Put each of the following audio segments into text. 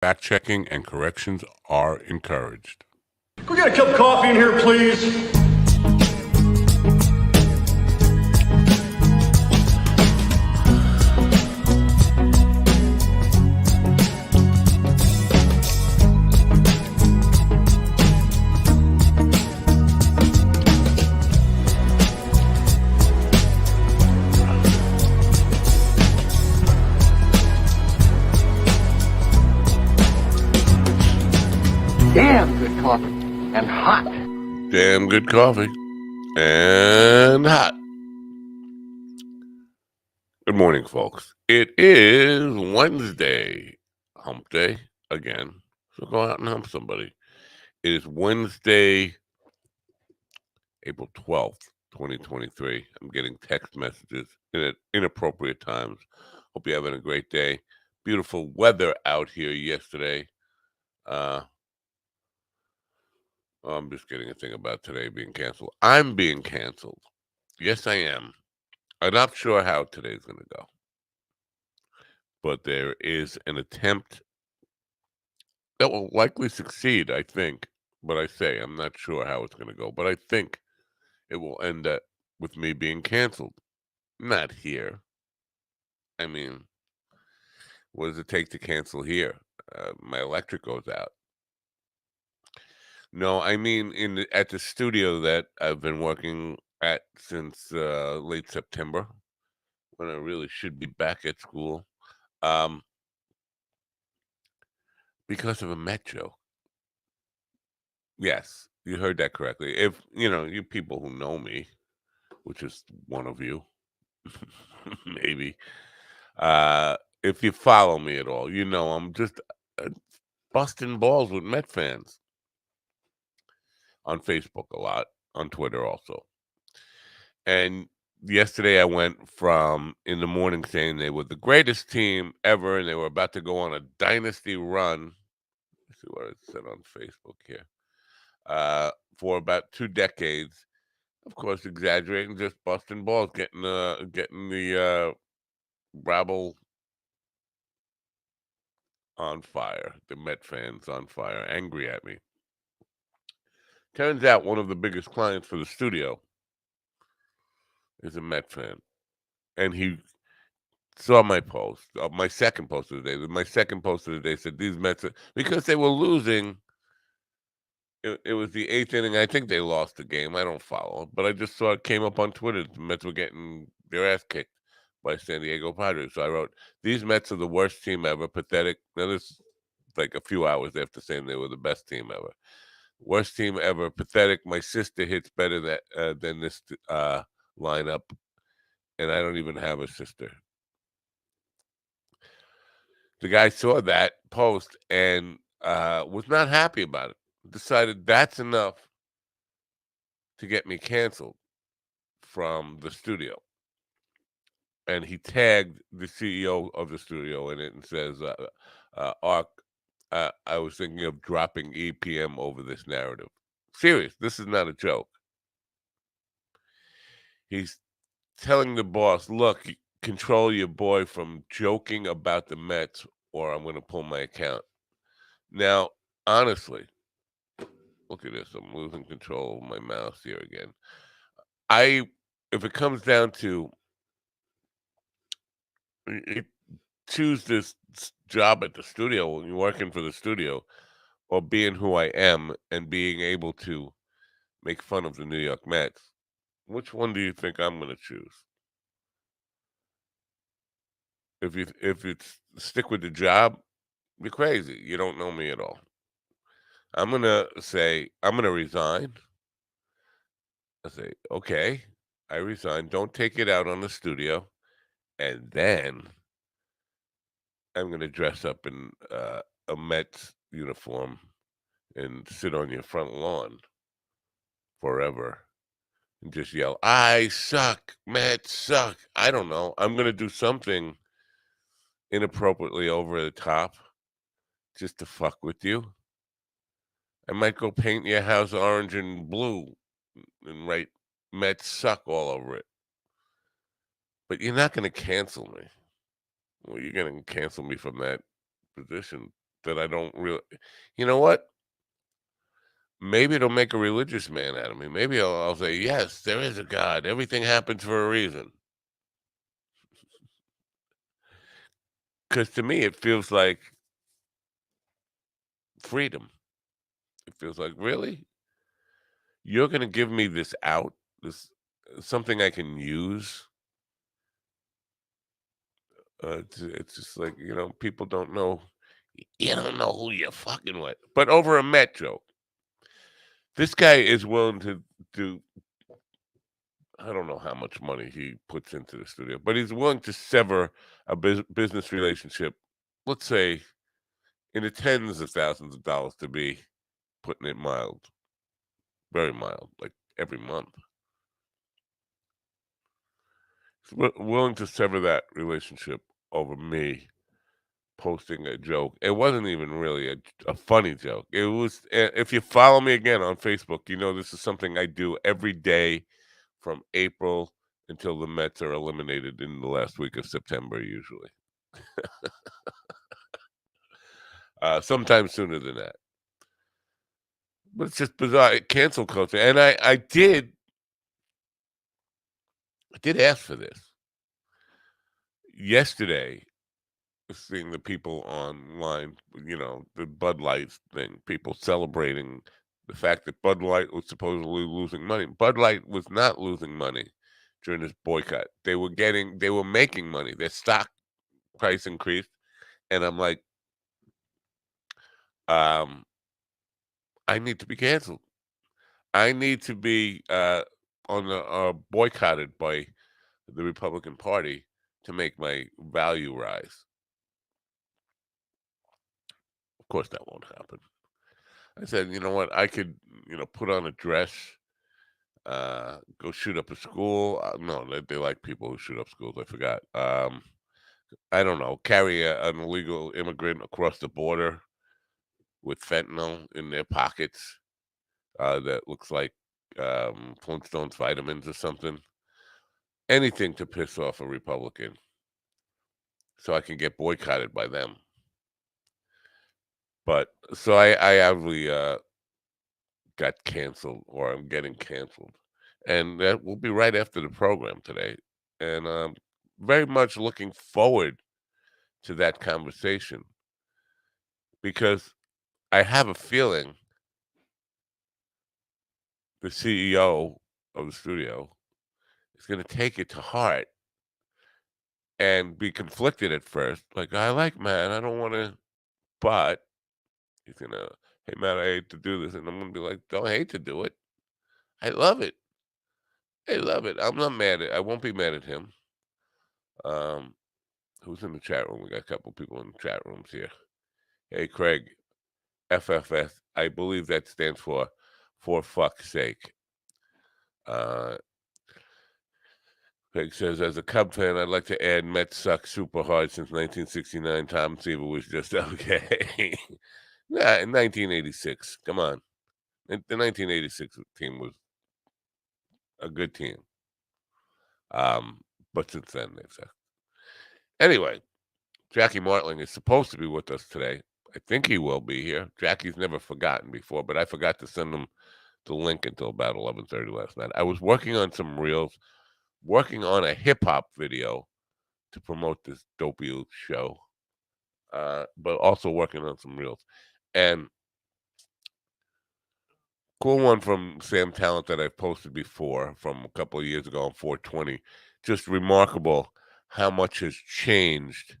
Fact checking and corrections are encouraged. Can we get a cup of coffee in here, please? Damn good coffee and hot. Damn good coffee and hot. Good morning, folks. It is Wednesday, hump day again. So go out and hump somebody. It is Wednesday, April 12th, 2023. I'm getting text messages at inappropriate times. Hope you're having a great day. Beautiful weather out here yesterday. I'm just getting a thing about today being canceled. I'm being canceled. Yes, I am. I'm not sure how today's going to go. But there is an attempt that will likely succeed, I think. But I say, I'm not sure how it's going to go. But I think it will end up with me being canceled. Not here. I mean, what does it take to cancel here? My electric goes out. No, I mean at the studio that I've been working at since late September, when I really should be back at school, because of a Met joke. Yes, you heard that correctly. If you people who know me, which is one of you, maybe, if you follow me at all, I'm just busting balls with Met fans on Facebook a lot, on Twitter also. And yesterday I went from in the morning saying they were the greatest team ever and they were about to go on a dynasty run. Let's see what it said on Facebook here. For about 2 decades. Of course, exaggerating, just busting balls, getting the rabble on fire, the Met fans on fire, angry at me. Turns out one of the biggest clients for the studio is a Met fan, and he saw my post, my second post of the day. My second post of the day said these Mets, because they were losing. It was the 8th inning. I think they lost the game. I don't follow, but I just saw it came up on Twitter. The Mets were getting their ass kicked by San Diego Padres. So I wrote, "These Mets are the worst team ever. Pathetic." Now this is like a few hours after saying they were the best team ever. Worst team ever. Pathetic. My sister hits better than this lineup, and I don't even have a sister. The guy saw that post and was not happy about it. Decided that's enough to get me canceled from the studio. And he tagged the CEO of the studio in it and says, Ark, I was thinking of dropping EPM over this narrative. Serious, this is not a joke. He's telling the boss, look, control your boy from joking about the Mets or I'm going to pull my account. Now, honestly, look at this. I'm losing control of my mouse here again. If it comes down to choose this job at the studio when you're working for the studio or being who I am and being able to make fun of the New York Mets, which one do you think I'm going to choose? If it's stick with the job, you're crazy. You don't know me at all. I'm going to say, I'm going to resign. I say, okay, I resign. Don't take it out on the studio. And then I'm going to dress up in a Mets uniform and sit on your front lawn forever and just yell, I suck, Mets suck. I don't know. I'm going to do something inappropriately over the top just to fuck with you. I might go paint your house orange and blue and write Mets suck all over it. But you're not going to cancel me. Well, you're going to cancel me from that position that I don't really. You know what? Maybe it'll make a religious man out of me. Maybe I'll say, yes, there is a God. Everything happens for a reason. Because to me, it feels like freedom. It feels like, really? You're going to give me this out, this something I can use. It's just like, people don't know. You don't know who you're fucking with. But over a Met joke, this guy is willing to do, I don't know how much money he puts into the studio, but he's willing to sever a business relationship, let's say in the tens of thousands of dollars, to be putting it mild, very mild, like every month. He's willing to sever that relationship over me posting a joke. It wasn't even really a funny joke. It was, if you follow me again on Facebook, this is something I do every day from April until the Mets are eliminated in the last week of September, usually. Sometimes sooner than that. But it's just bizarre. Cancel culture. And I did ask for this. Yesterday, seeing the people online, the Bud Light thing, people celebrating the fact that Bud Light was supposedly losing money. Bud Light was not losing money during this boycott. They were making money. Their stock price increased. And I'm like, um, I need to be canceled. I need to be on the boycotted by the Republican Party to make my value rise. Of course, that won't happen. I said, you know what? I could, put on a dress, go shoot up a school. No, they like people who shoot up schools. I forgot. I don't know. Carry an illegal immigrant across the border with fentanyl in their pockets. That looks like Flintstones vitamins or something. Anything to piss off a Republican, so I can get boycotted by them. But so I obviously got canceled, or I'm getting canceled, and that will be right after the program today. And very much looking forward to that conversation, because I have a feeling the CEO of the studio is going to take it to heart and be conflicted at first. Like, I like Matt, I don't want to, but he's gonna, hey Matt, I hate to do this, and I'm gonna be like, don't hate to do it. I love it. I love it. I'm not mad at. I won't be mad at him. Um, who's in the chat room? We got a couple people in the chat rooms here. Hey, Craig, FFS. I believe that stands for fuck's sake. Uh, Craig says, as a Cub fan, I'd like to add Mets suck super hard since 1969. Tom Seaver was just okay. Nah, in 1986. Come on. The 1986 team was a good team. But since then, they've sucked. Anyway, Jackie Martling is supposed to be with us today. I think he will be here. Jackie's never forgotten before, but I forgot to send him the link until about 11:30 last night. I was working on some reels, working on a hip hop video to promote this dopey show, but also working on some reels. And cool one from Sam Talent that I've posted before from a couple of years ago on 420. Just remarkable how much has changed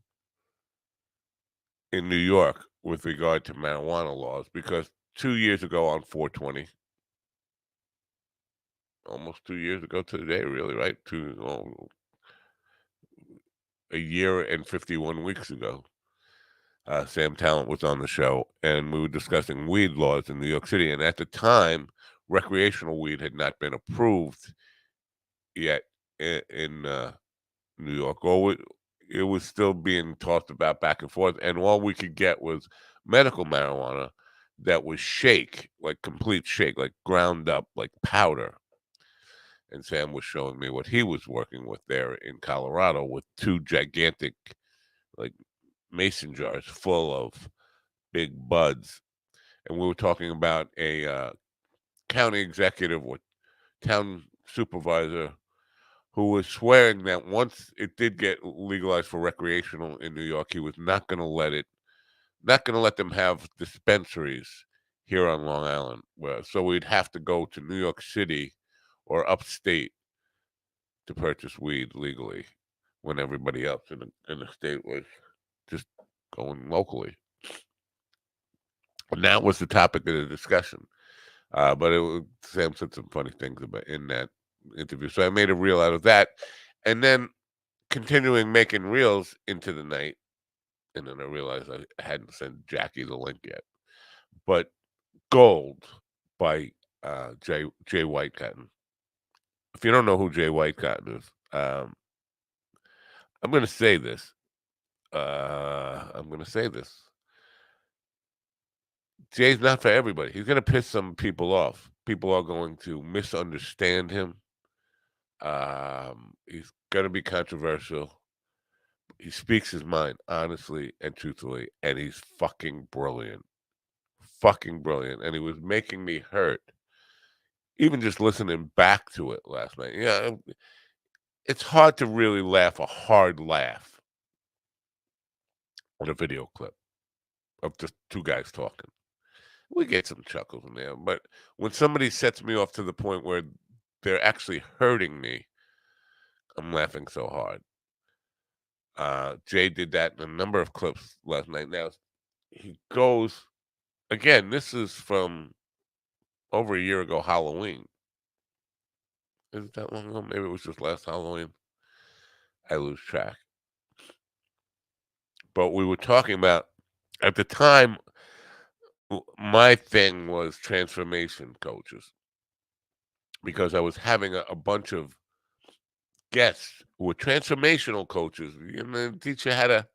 in New York with regard to marijuana laws, because 2 years ago on 420, almost 2 years ago to the day, really, right? A year and 51 weeks ago, Sam Talent was on the show, and we were discussing weed laws in New York City. And at the time, recreational weed had not been approved yet in New York, or it was still being talked about back and forth. And all we could get was medical marijuana that was shake, like complete shake, like ground up, like powder. And Sam was showing me what he was working with there in Colorado with two gigantic, like mason jars full of big buds, and we were talking about a county executive or town supervisor who was swearing that once it did get legalized for recreational in New York, he was not going to let them have dispensaries here on Long Island. So we'd have to go to New York City or upstate to purchase weed legally when everybody else in the state was just going locally. And that was the topic of the discussion. But Sam said some funny things about in that interview. So I made a reel out of that. And then continuing making reels into the night. And then I realized I hadn't sent Jackie the link yet. But Gold by Jay Whitecotton. If you don't know who Jay Whitecotton is, I'm going to say this. I'm going to say this. Jay's not for everybody. He's going to piss some people off. People are going to misunderstand him. He's going to be controversial. He speaks his mind honestly and truthfully, and he's fucking brilliant. Fucking brilliant. And he was making me hurt. Even just listening back to it last night. Yeah, it's hard to really laugh a hard laugh on a video clip of just two guys talking. We get some chuckles in there, but when somebody sets me off to the point where they're actually hurting me, I'm laughing so hard. Jay did that in a number of clips last night. Now, he goes, again, this is from over a year ago, Halloween. Is it that long ago? Maybe it was just last Halloween. I lose track. But we were talking about, at the time, my thing was transformation coaches because I was having a bunch of guests who were transformational coaches. You know, teach you how to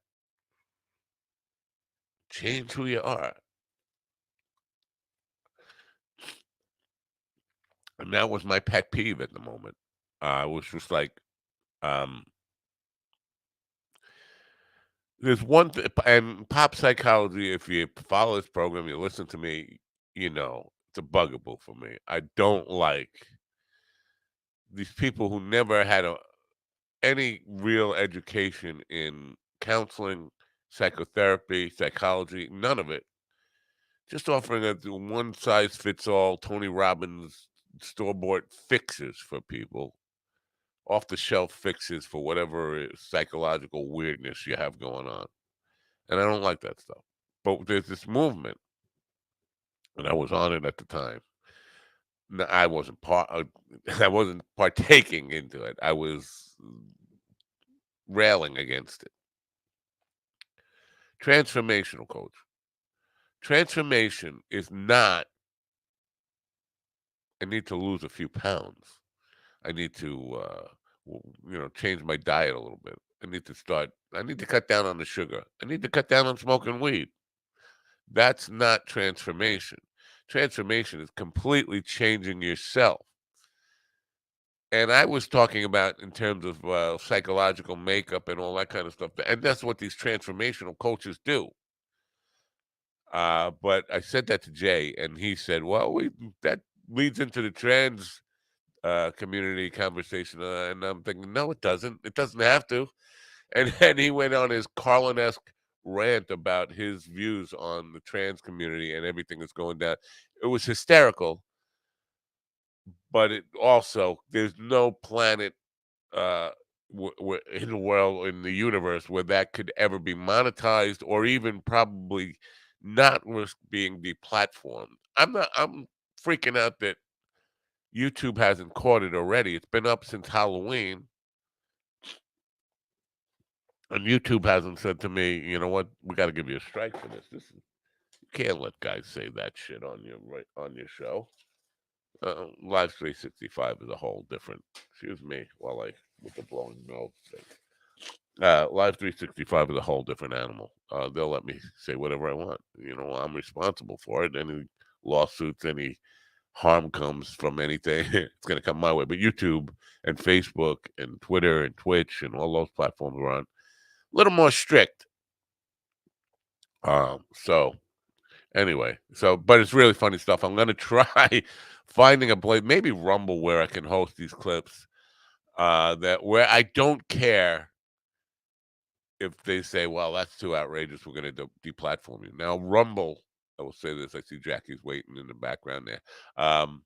change who you are. And that was my pet peeve at the moment. It was just like, um, there's one thing, and pop psychology, if you follow this program, you listen to me, you know, it's a bugaboo for me. I don't like these people who never had any real education in counseling, psychotherapy, psychology, none of it. Just offering a one size fits all Tony Robbins store bought fixes for people, off the shelf fixes for whatever psychological weirdness you have going on. And I don't like that stuff. But there's this movement, and I was on it at the time. No, I wasn't I wasn't partaking into it. I was railing against it. Transformational coach. Transformation is not, I need to lose a few pounds. I need to, change my diet a little bit. I need to cut down on the sugar. I need to cut down on smoking weed. That's not transformation. Transformation is completely changing yourself. And I was talking about in terms of psychological makeup and all that kind of stuff. And that's what these transformational coaches do. But I said that to Jay, and he said, "Well, that leads into the trans community conversation." And I'm thinking, no, it doesn't. It doesn't have to. And then he went on his Carlin-esque rant about his views on the trans community and everything that's going down. It was hysterical, but it also, there's no planet in the world, in the universe, where that could ever be monetized or even probably not risk being deplatformed. I'm freaking out that YouTube hasn't caught it already. It's been up since Halloween, and YouTube hasn't said to me, you know what, we got to give you a strike for this. You can't let guys say that shit on your show. Live 365 is a whole different. Excuse me, while I with the blowing nose thing. Live 365 is a whole different animal. They'll let me say whatever I want. You know, I'm responsible for it. Any lawsuits, any harm comes from anything, it's going to come my way. But YouTube and Facebook and Twitter and Twitch and all those platforms are on a little more strict. So Anyway, but it's really funny stuff. I'm gonna try finding a place, maybe Rumble, where I can host these clips. That where I don't care if they say, "Well, that's too outrageous. We're gonna deplatform you." Now, Rumble. I will say this. I see Jackie's waiting in the background there. Um,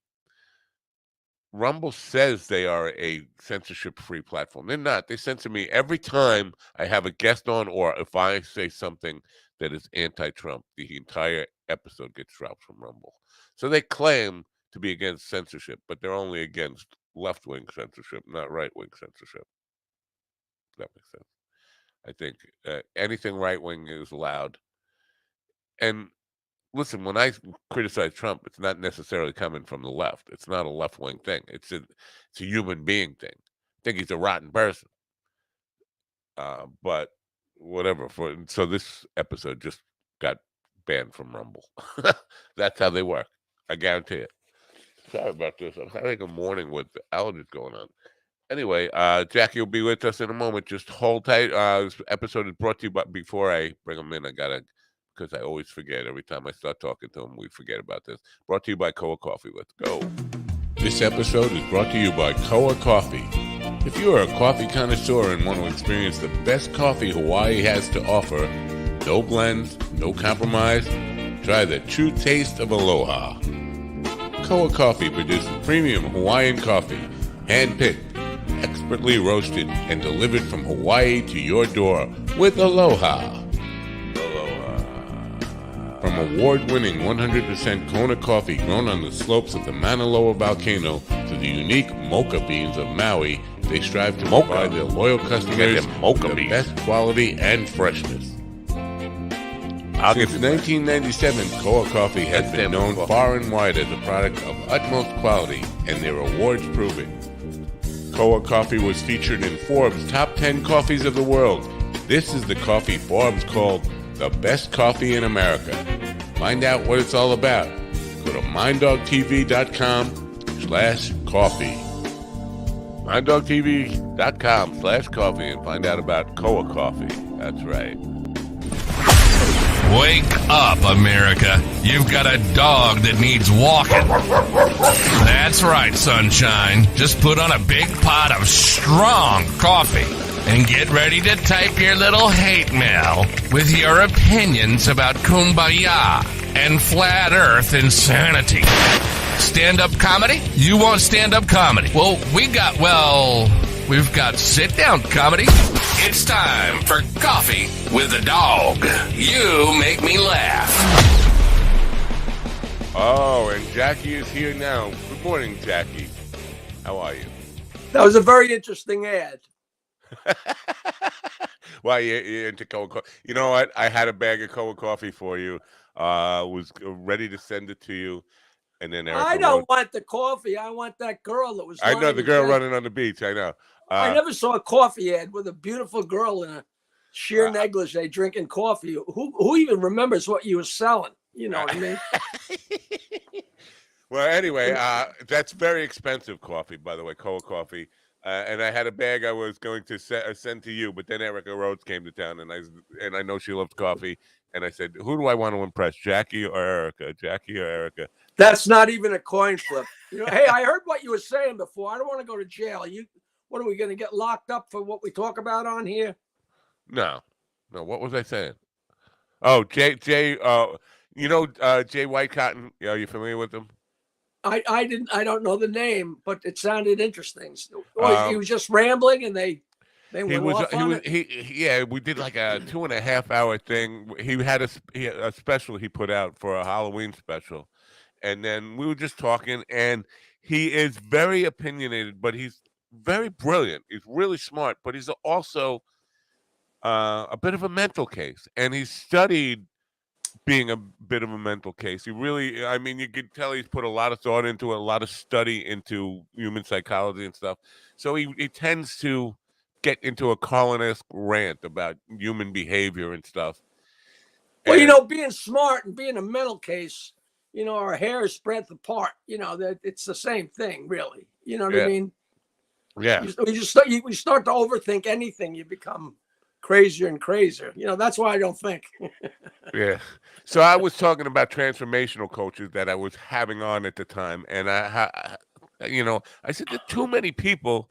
Rumble says they are a censorship-free platform. They're not. They censor me every time I have a guest on, or if I say something that is anti-Trump. The entire episode gets dropped from Rumble. So they claim to be against censorship, but they're only against left-wing censorship, not right-wing censorship. If that makes sense. I think anything right-wing is allowed. And listen, when I criticize Trump, it's not necessarily coming from the left. It's not a left-wing thing. It's a human being thing. I think he's a rotten person. But whatever. So this episode just got banned from Rumble. That's how they work. I guarantee it. Sorry about this. I'm having a morning with allergies going on. Anyway, Jackie will be with us in a moment. Just hold tight. This episode is brought to you, but before I bring him in, because I always forget every time I start talking to him, we forget about this. Brought to you by Koa Coffee. Let's go. This episode is brought to you by Koa Coffee. If you are a coffee connoisseur and want to experience the best coffee Hawaii has to offer, no blends, no compromise, try the true taste of aloha. Koa Coffee produces premium Hawaiian coffee, hand-picked, expertly roasted, and delivered from Hawaii to your door with aloha. From award-winning 100% Kona coffee grown on the slopes of the Mauna Loa volcano to the unique mocha beans of Maui, they strive to provide their loyal customers with the best quality and freshness. Since 1997, Koa Coffee has been known far and wide as a product of utmost quality, and their awards prove it. Koa Coffee was featured in Forbes' Top 10 Coffees of the World. This is the coffee Forbes called the best coffee in America. Find out what it's all about. Go to minddogtv.com/coffee. minddogtv.com/coffee and find out about Koa Coffee. That's right. Wake up, America. You've got a dog that needs walking. That's right, sunshine. Just put on a big pot of strong coffee and get ready to type your little hate mail with your opinions about kumbaya and flat earth insanity. Stand-up comedy? You want stand-up comedy? Well, we've got sit-down comedy. It's time for Coffee with a Dog. You make me laugh. Oh, and Jackie is here now. Good morning, Jackie. How are you? That was a very interesting ad. Well, you're into Koa Coffee. You know what? I had a bag of Koa Coffee for you. Was ready to send it to you. And then Erica I don't want the coffee. I want that girl that was. I know the girl running on the beach. I know. I never saw a coffee ad with a beautiful girl in a sheer negligee drinking coffee. Who even remembers what you were selling? You know what I mean? Well, anyway, that's very expensive coffee, by the way, Koa Coffee. And I had a bag I was going to send to you, but then Erica Rhodes came to town, and I know she loves coffee, and I said, who do I want to impress, Jackie or Erica? Jackie or Erica? That's not even a coin flip. You know, hey, I heard what you were saying before. I don't want to go to jail. What are we going to get locked up for what we talk about on here? No. What was I saying? Oh, Jay. Jay Whitecotton. Are you familiar with him? I don't know the name, but it sounded interesting. He was just rambling, and they went off on it. We did like a 2.5 hour thing. He had a special he put out for a Halloween special, and then we were just talking. And he is very opinionated, but he's very brilliant. He's really smart, but he's also a bit of a mental case, and he's studied being a bit of a mental case. He really, I mean, you could tell he's put a lot of thought into it, a lot of study into human psychology and stuff. So he tends to get into a Colin-esque rant about human behavior and stuff. Well, being smart and being a mental case, our hair is spread apart. That it's the same thing, really. You know what I mean? Yeah. You start to overthink anything, you become crazier and crazier. That's why I don't think. Yeah. So I was talking about transformational coaches that I was having on at the time, and I said there are too many people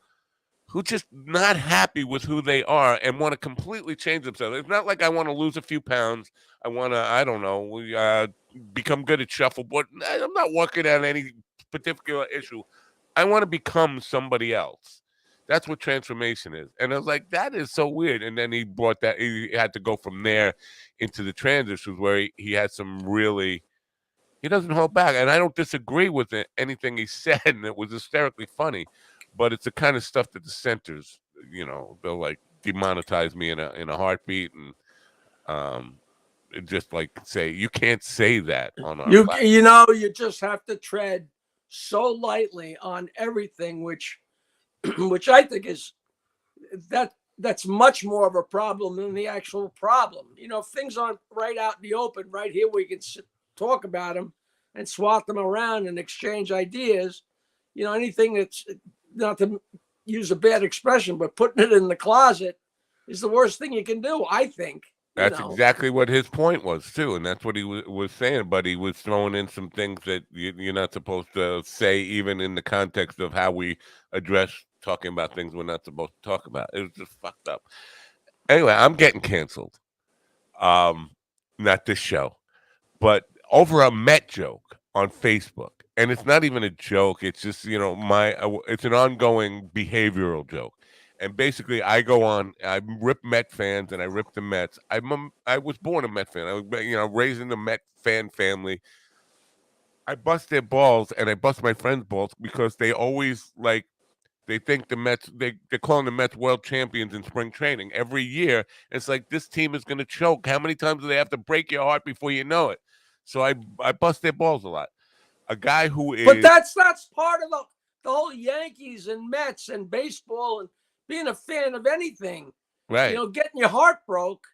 who just not happy with who they are and want to completely change themselves. It's not like I want to lose a few pounds. I want to, I don't know, become good at shuffleboard. I'm not working on any particular issue. I want to become somebody else. That's what transformation is. And I was like, that is so weird. And then he brought that, he had to go from there into the transitions where he had some really, he doesn't hold back. And I don't disagree with anything he said. And it was hysterically funny. But it's the kind of stuff that the centers, they'll like demonetize me in a heartbeat, and just like say you can't say that on our platform. You just have to tread so lightly on everything, which I think is that's much more of a problem than the actual problem. If things aren't right out in the open, right here we can talk about them and swat them around and exchange ideas. Anything that's, not to use a bad expression, but putting it in the closet is the worst thing you can do, I think. That's exactly what his point was too, and that's what he was saying. But he was throwing in some things that you're not supposed to say, even in the context of how we address talking about things we're not supposed to talk about. It was just fucked up. Anyway, I'm getting canceled. Not this show, but over a Met joke on Facebook. And it's not even a joke. It's just, it's an ongoing behavioral joke. And basically, I go on, I rip Met fans and I rip the Mets. I was born a Met fan. I was, raised in a Met fan family. I bust their balls and I bust my friends' balls because they always they think the Mets, they're calling the Mets world champions in spring training every year. It's like, this team is going to choke. How many times do they have to break your heart before you know it? So I bust their balls a lot. A guy who is, but that's part of the whole Yankees and Mets and baseball and being a fan of anything. right? Getting your heart broke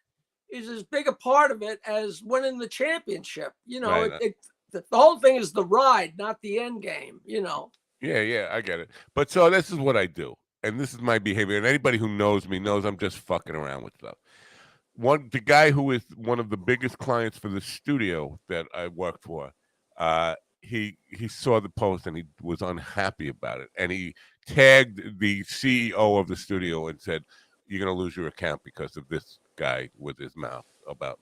is as big a part of it as winning the championship. Right. The whole thing is the ride, not the end game. Yeah, I get it. But so this is what I do, and this is my behavior. And anybody who knows me knows I'm just fucking around with stuff. The guy who is one of the biggest clients for the studio that I work for, he saw the post and he was unhappy about it, and he tagged the CEO of the studio and said, "You're gonna lose your account because of this guy with his mouth about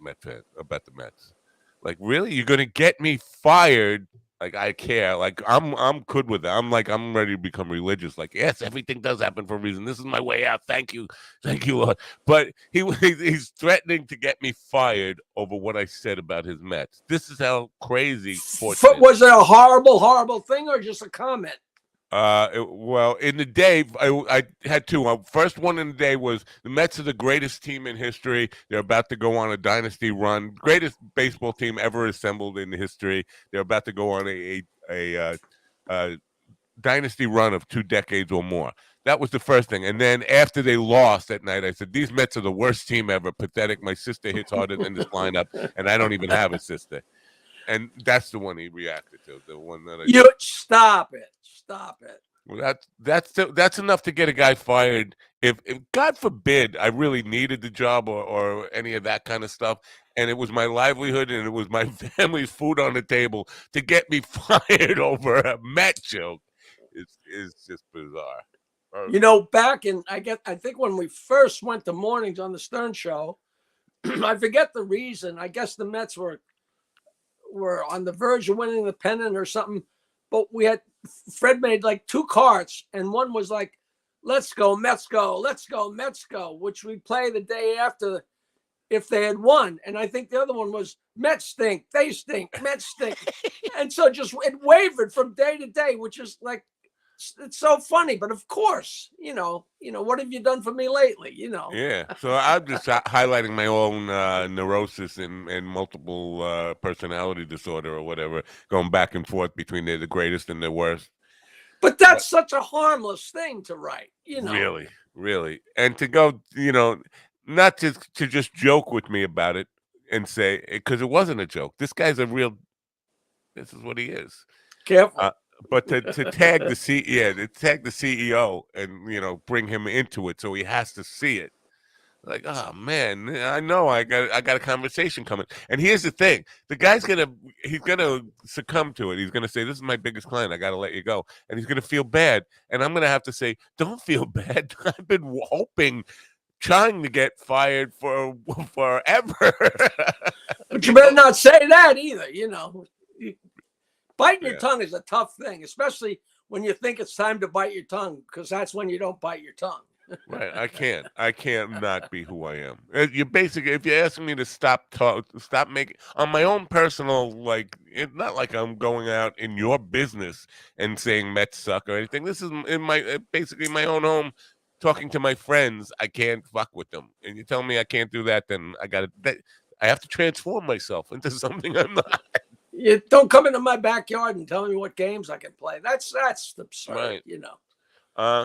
about the Mets." Like, really? You're gonna get me fired? Like, I care. Like, I'm good with it. I'm ready to become religious. Like, yes, everything does happen for a reason. This is my way out. Thank you, Lord. But he's threatening to get me fired over what I said about his Mets. This is how crazy sports is. Was it a horrible, horrible thing or just a comment? Well, in the day, I had two. First one in the day was the Mets are the greatest team in history. They're about to go on a dynasty run. Greatest baseball team ever assembled in history. They're about to go on a dynasty run of 2 decades or more. That was the first thing. And then after they lost at night, I said, these Mets are the worst team ever. Pathetic. My sister hits harder than this lineup, and I don't even have a sister. And that's the one he reacted to. The one that Stop it. Well, that's enough to get a guy fired. If God forbid I really needed the job or any of that kind of stuff, and it was my livelihood and it was my family's food on the table, to get me fired over a Met joke is just bizarre. Back in I think when we first went to mornings on the Stern Show, I forget the reason. I guess the Mets were on the verge of winning the pennant or something, but Fred made like 2 carts, and one was like, let's go Mets go, let's go Mets go, which we play the day after if they had won. And I think the other one was Mets stink, they stink, Mets stink. And so just it wavered from day to day, which is like, it's so funny. But of course, what have you done for me lately? Yeah. So I'm just highlighting my own neurosis and multiple personality disorder or whatever, going back and forth between they're the greatest and the worst. But that's such a harmless thing to write, Really. And to go, not to just joke with me about it and say, because it wasn't a joke. This guy's this is what he is. Careful. But to tag the CEO and bring him into it, so he has to see it. Like, oh man, I know I got a conversation coming. And here's the thing: the guy's he's gonna succumb to it. He's gonna say, "This is my biggest client. I got to let you go," and he's gonna feel bad. And I'm gonna have to say, "Don't feel bad. I've been hoping, trying to get fired for forever." But you better not say that either. Biting your Yeah. tongue is a tough thing, especially when you think it's time to bite your tongue, because that's when you don't bite your tongue. Right, I can't not be who I am. You basically, if you're asking me to stop making on my own personal, like, it's not like I'm going out in your business and saying Mets suck or anything. This is in my basically my own home, talking to my friends. I can't fuck with them, and you tell me I can't do that, then I have to transform myself into something I'm not. You don't come into my backyard and tell me what games I can play. That's absurd. Right.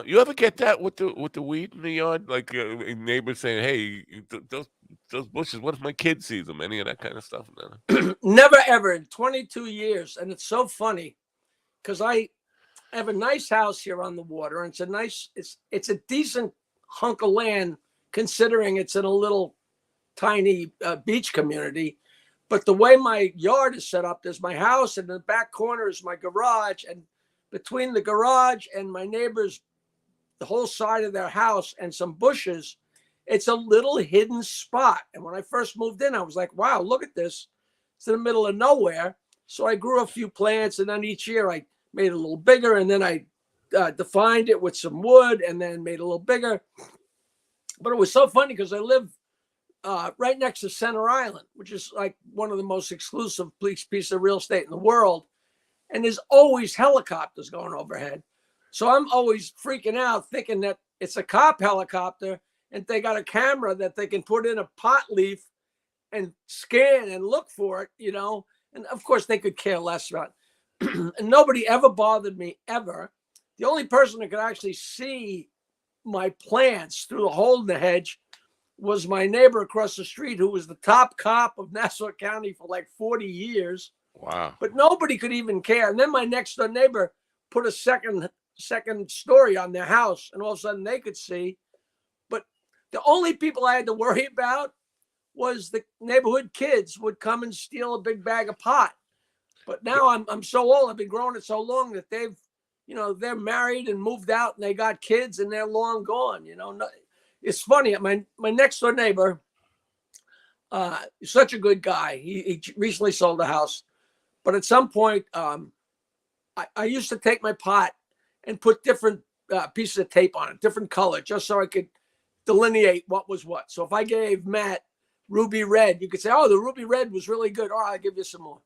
You ever get that with the weed in the yard? Like neighbors saying, "Hey, those bushes. What if my kid sees them?" Any of that kind of stuff? No. Never ever in 22 years, and it's so funny because I have a nice house here on the water, and it's a decent hunk of land considering it's in a little tiny beach community. But the way my yard is set up, there's my house, and in the back corner is my garage, and between the garage and my neighbors, the whole side of their house and some bushes, it's a little hidden spot. And when I first moved in, I was like, wow, look at this. It's in the middle of nowhere. So I grew a few plants, and then each year I made it a little bigger, and then I defined it with some wood and then made it a little bigger. But it was so funny because I live right next to Center Island, which is like one of the most exclusive pieces of real estate in the world. And there's always helicopters going overhead. So I'm always freaking out thinking that it's a cop helicopter and they got a camera that they can put in a pot leaf and scan and look for it, And of course they could care less about it. And nobody ever bothered me ever. The only person that could actually see my plants through the hole in the hedge was my neighbor across the street, who was the top cop of Nassau County for like 40 years. Wow. But nobody could even care. And then my next door neighbor put a second story on their house, and all of a sudden they could see. But the only people I had to worry about was the neighborhood kids would come and steal a big bag of pot. But now I'm so old, I've been growing it so long that they're married and moved out and they got kids and they're long gone. It's funny. My next door neighbor, such a good guy. He recently sold a house. But at some point, I used to take my pot and put different pieces of tape on it, different color, just so I could delineate what was what. So if I gave Matt ruby red, you could say, oh, the ruby red was really good. All right, I'll give you some more.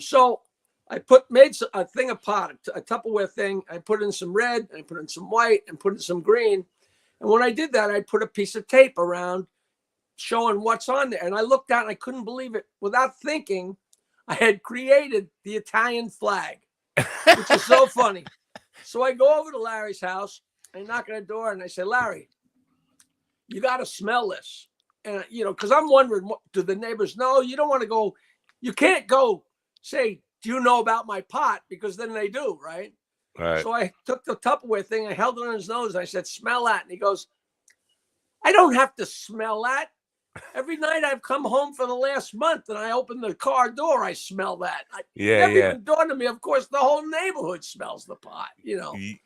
So I made a thing of pot, a Tupperware thing. I put in some red, and I put in some white, and put in some green. And when I did that, I put a piece of tape around showing what's on there. And I looked down and I couldn't believe it. Without thinking, I had created the Italian flag, which is so funny. So I go over to Larry's house, I knock on the door, and I say, Larry, you got to smell this. And, because I'm wondering, do the neighbors know? You don't want to go, you can't go say, do you know about my pot? Because then they do, right? Right. So I took the Tupperware thing, I held it on his nose, and I said, smell that. And he goes, I don't have to smell that. Every night I've come home for the last month and I open the car door, I smell that. Never even dawned on me. Of course, the whole neighborhood smells the pot,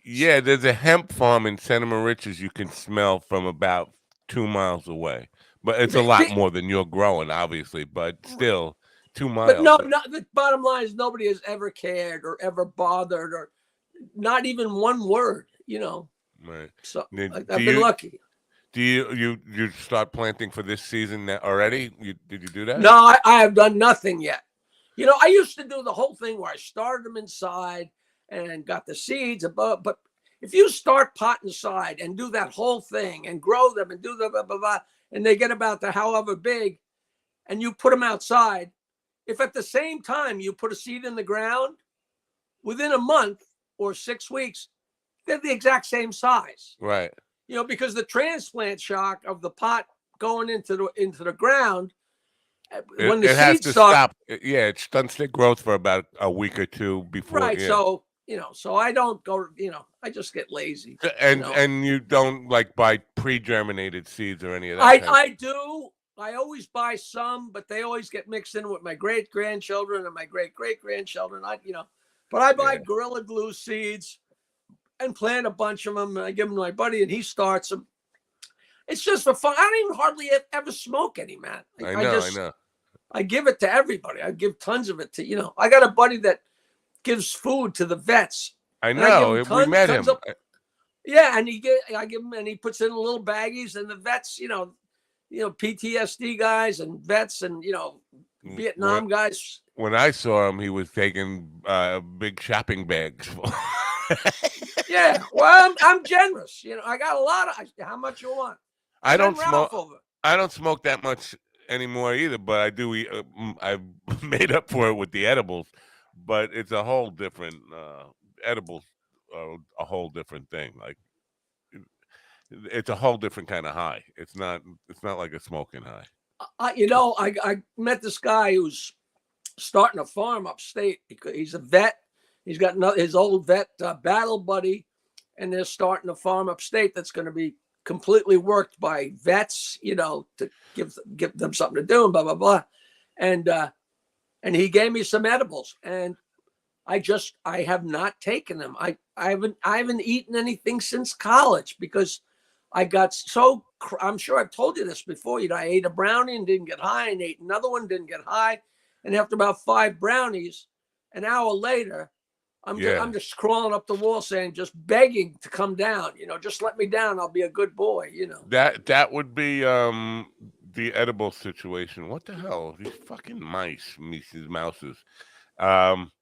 Yeah, there's a hemp farm in Santa Mauritius you can smell from about 2 miles away. But it's a lot more than you're growing, obviously, but still 2 miles. But no, the bottom line is nobody has ever cared or ever bothered, or not even one word, Right. So I've been lucky. Do you start planting for this season already? Did you do that? No, I have done nothing yet. I used to do the whole thing where I started them inside and got the seeds above. But if you start pot inside and do that whole thing and grow them and do the blah, blah, blah, and they get about the however big, and you put them outside, if at the same time you put a seed in the ground, within a month or 6 weeks, they're the exact same size. Right. Because the transplant shock of the pot going into the ground, when the seeds stop. Yeah, it stunts their growth for about a week or two before. Right. Yeah. So so I don't go, I just get lazy, And you don't like buy pre-germinated seeds or any of that I kind of. I do. I always buy some, but they always get mixed in with my great grandchildren and my great great grandchildren. But I buy Yeah, Gorilla Glue seeds and plant a bunch of them. And I give them to my buddy, and he starts them. It's just for fun. I don't even hardly ever smoke any, man. I I know, I just know, I give it to everybody. I give tons of it to I got a buddy that gives food to the vets, I and I give him know. We met tons him. of. Yeah, and I give him, and he puts in little baggies, and the vets, PTSD guys and vets, and When, Vietnam guys. when I saw him, he was taking big shopping bags full. Yeah, well, I'm generous. I got a lot of. How much you want? I don't Send Ralph smoke. over. I don't smoke that much anymore either, but I do eat. I've made up for it with the edibles, but it's a whole different edibles. A whole different thing. Like it's a whole different kind of high. It's not. It's not like a smoking high. I met this guy who's starting a farm upstate because he's a vet. He's got his old vet battle buddy, and they're starting a farm upstate that's going to be completely worked by vets, to give them something to do and blah blah blah, and he gave me some edibles, and I have not taken them. I haven't eaten anything since college because I got so. I'm sure I've told you this before. I ate a brownie and didn't get high, and ate another one, didn't get high, and after about 5 brownies, an hour later, I'm just crawling up the wall saying, just begging to come down. Just let me down. I'll be a good boy. That would be the edible situation. What the hell? These fucking mice, mouses. Um,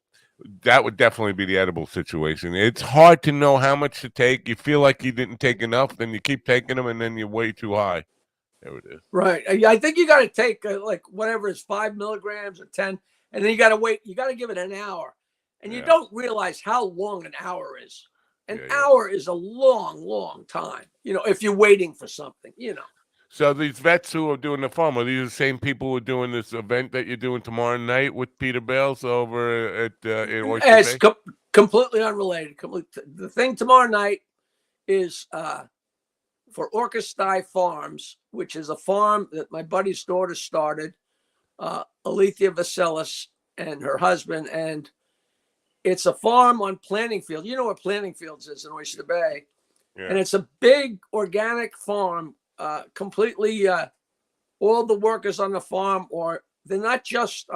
that would definitely be the edible situation. It's hard to know how much to take. You feel like you didn't take enough, then you keep taking them, and then you're way too high. There it is. Right. I think you got to take like whatever is 5 milligrams or 10, and then you got to wait. You got to give it an hour, and you don't realize how long an hour is. An hour is a long, long time. If you're waiting for something. So these vets who are doing the farm, are these the same people who are doing this event that you're doing tomorrow night with Peter Bales over at in Oyster It's Bay? completely unrelated. The thing tomorrow night is for Orchestai Farms, which is a farm that my buddy's daughter started, Alethea Vasilis and her husband, and it's a farm on planting field. You know what planting fields is in Oyster Bay, and it's a big organic farm. Completely, all the workers on the farm, or they're not just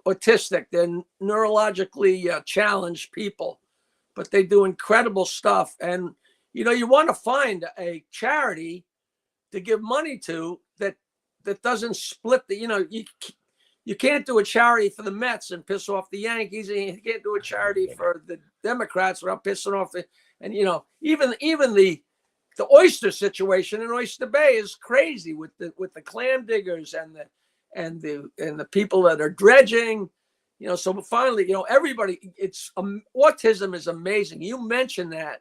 autistic; they're neurologically challenged people, but they do incredible stuff. And you want to find a charity to give money to that doesn't split the. You can't do a charity for the Mets and piss off the Yankees, and you can't do a charity for the Democrats without pissing off the. And even the oyster situation in Oyster Bay is crazy with the clam diggers and the people that are dredging. So finally, everybody. Autism is amazing. You mentioned that.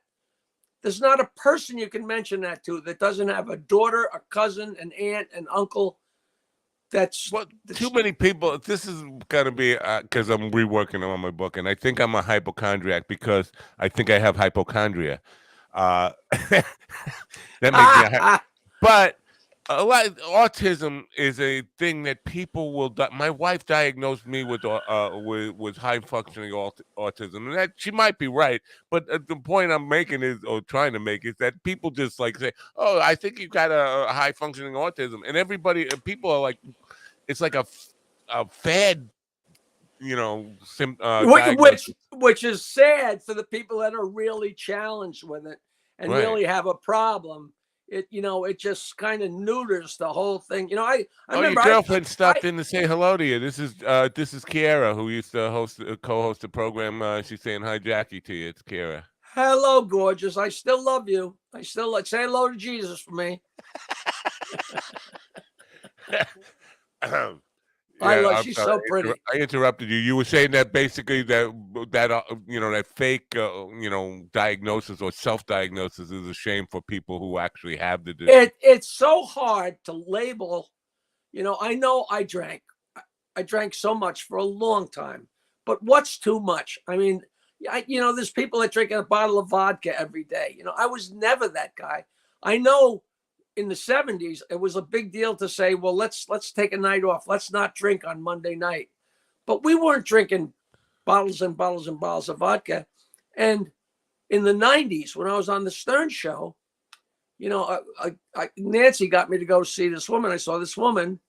There's not a person you can mention that to that doesn't have a daughter, a cousin, an aunt, an uncle. That's too many people. This is gonna be because I'm reworking on my book, and I think I'm a hypochondriac because I think I have hypochondria. That makes me. But a lot autism is a thing that people will. My wife diagnosed me with high functioning autism, and that she might be right. But the point I'm making is, or trying to make, is that people just like say, "Oh, I think you've got a high functioning autism," and people are like, it's like a fad. Which is sad for the people that are really challenged with it and really have a problem. It just kind of neuters the whole thing. I remember your girlfriend stopped in to say hello to you. This is Kiara, who used to co-host the program. She's saying hi, Jackie, to you. It's Kiara. Hello, gorgeous. I still love you. I still say hello to Jesus for me. She's so pretty. I interrupted you. You were saying that basically that fake diagnosis or self-diagnosis is a shame for people who actually have the disease. It's so hard to label. I know I drank so much for a long time, but what's too much? I mean, there's people that drink a bottle of vodka every day. I was never that guy. I know in the 70s, it was a big deal to say, well, let's take a night off. Let's not drink on Monday night. But we weren't drinking bottles and bottles and bottles of vodka. And in the 90s, when I was on the Stern Show, Nancy got me to go see this woman. I saw this woman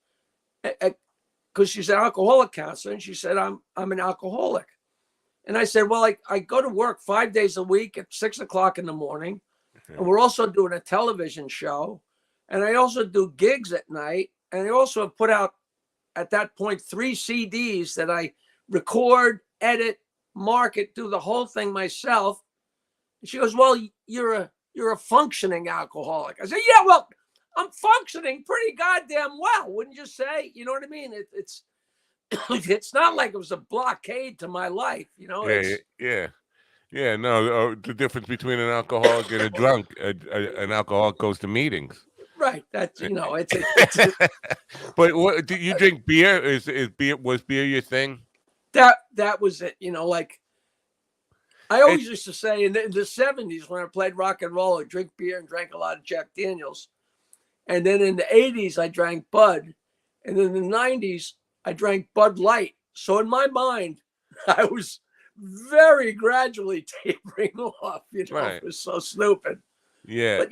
because she's an alcoholic counselor, and she said, I'm an alcoholic. And I said, well, I go to work 5 days a week at 6 o'clock in the morning. And we're also doing a television show. And I also do gigs at night. And I also have put out, at that point, 3 CDs that I record, edit, market, do the whole thing myself. And she goes, well, you're a functioning alcoholic. I said, yeah, well, I'm functioning pretty goddamn well, wouldn't you say? You know what I mean? It's it's not like it was a blockade to my life, Yeah. No, the difference between an alcoholic and a drunk, an alcoholic goes to meetings. Right. That's it's But what do you drink beer? Was beer your thing? that was it. Like I always used to say in the 70s when I played rock and roll, I drink beer and drank a lot of Jack Daniels. And then in the 80s, I drank Bud. And in the 90s, I drank Bud Light. So in my mind, I was very gradually tapering off. Right. It was so stupid. Yeah. But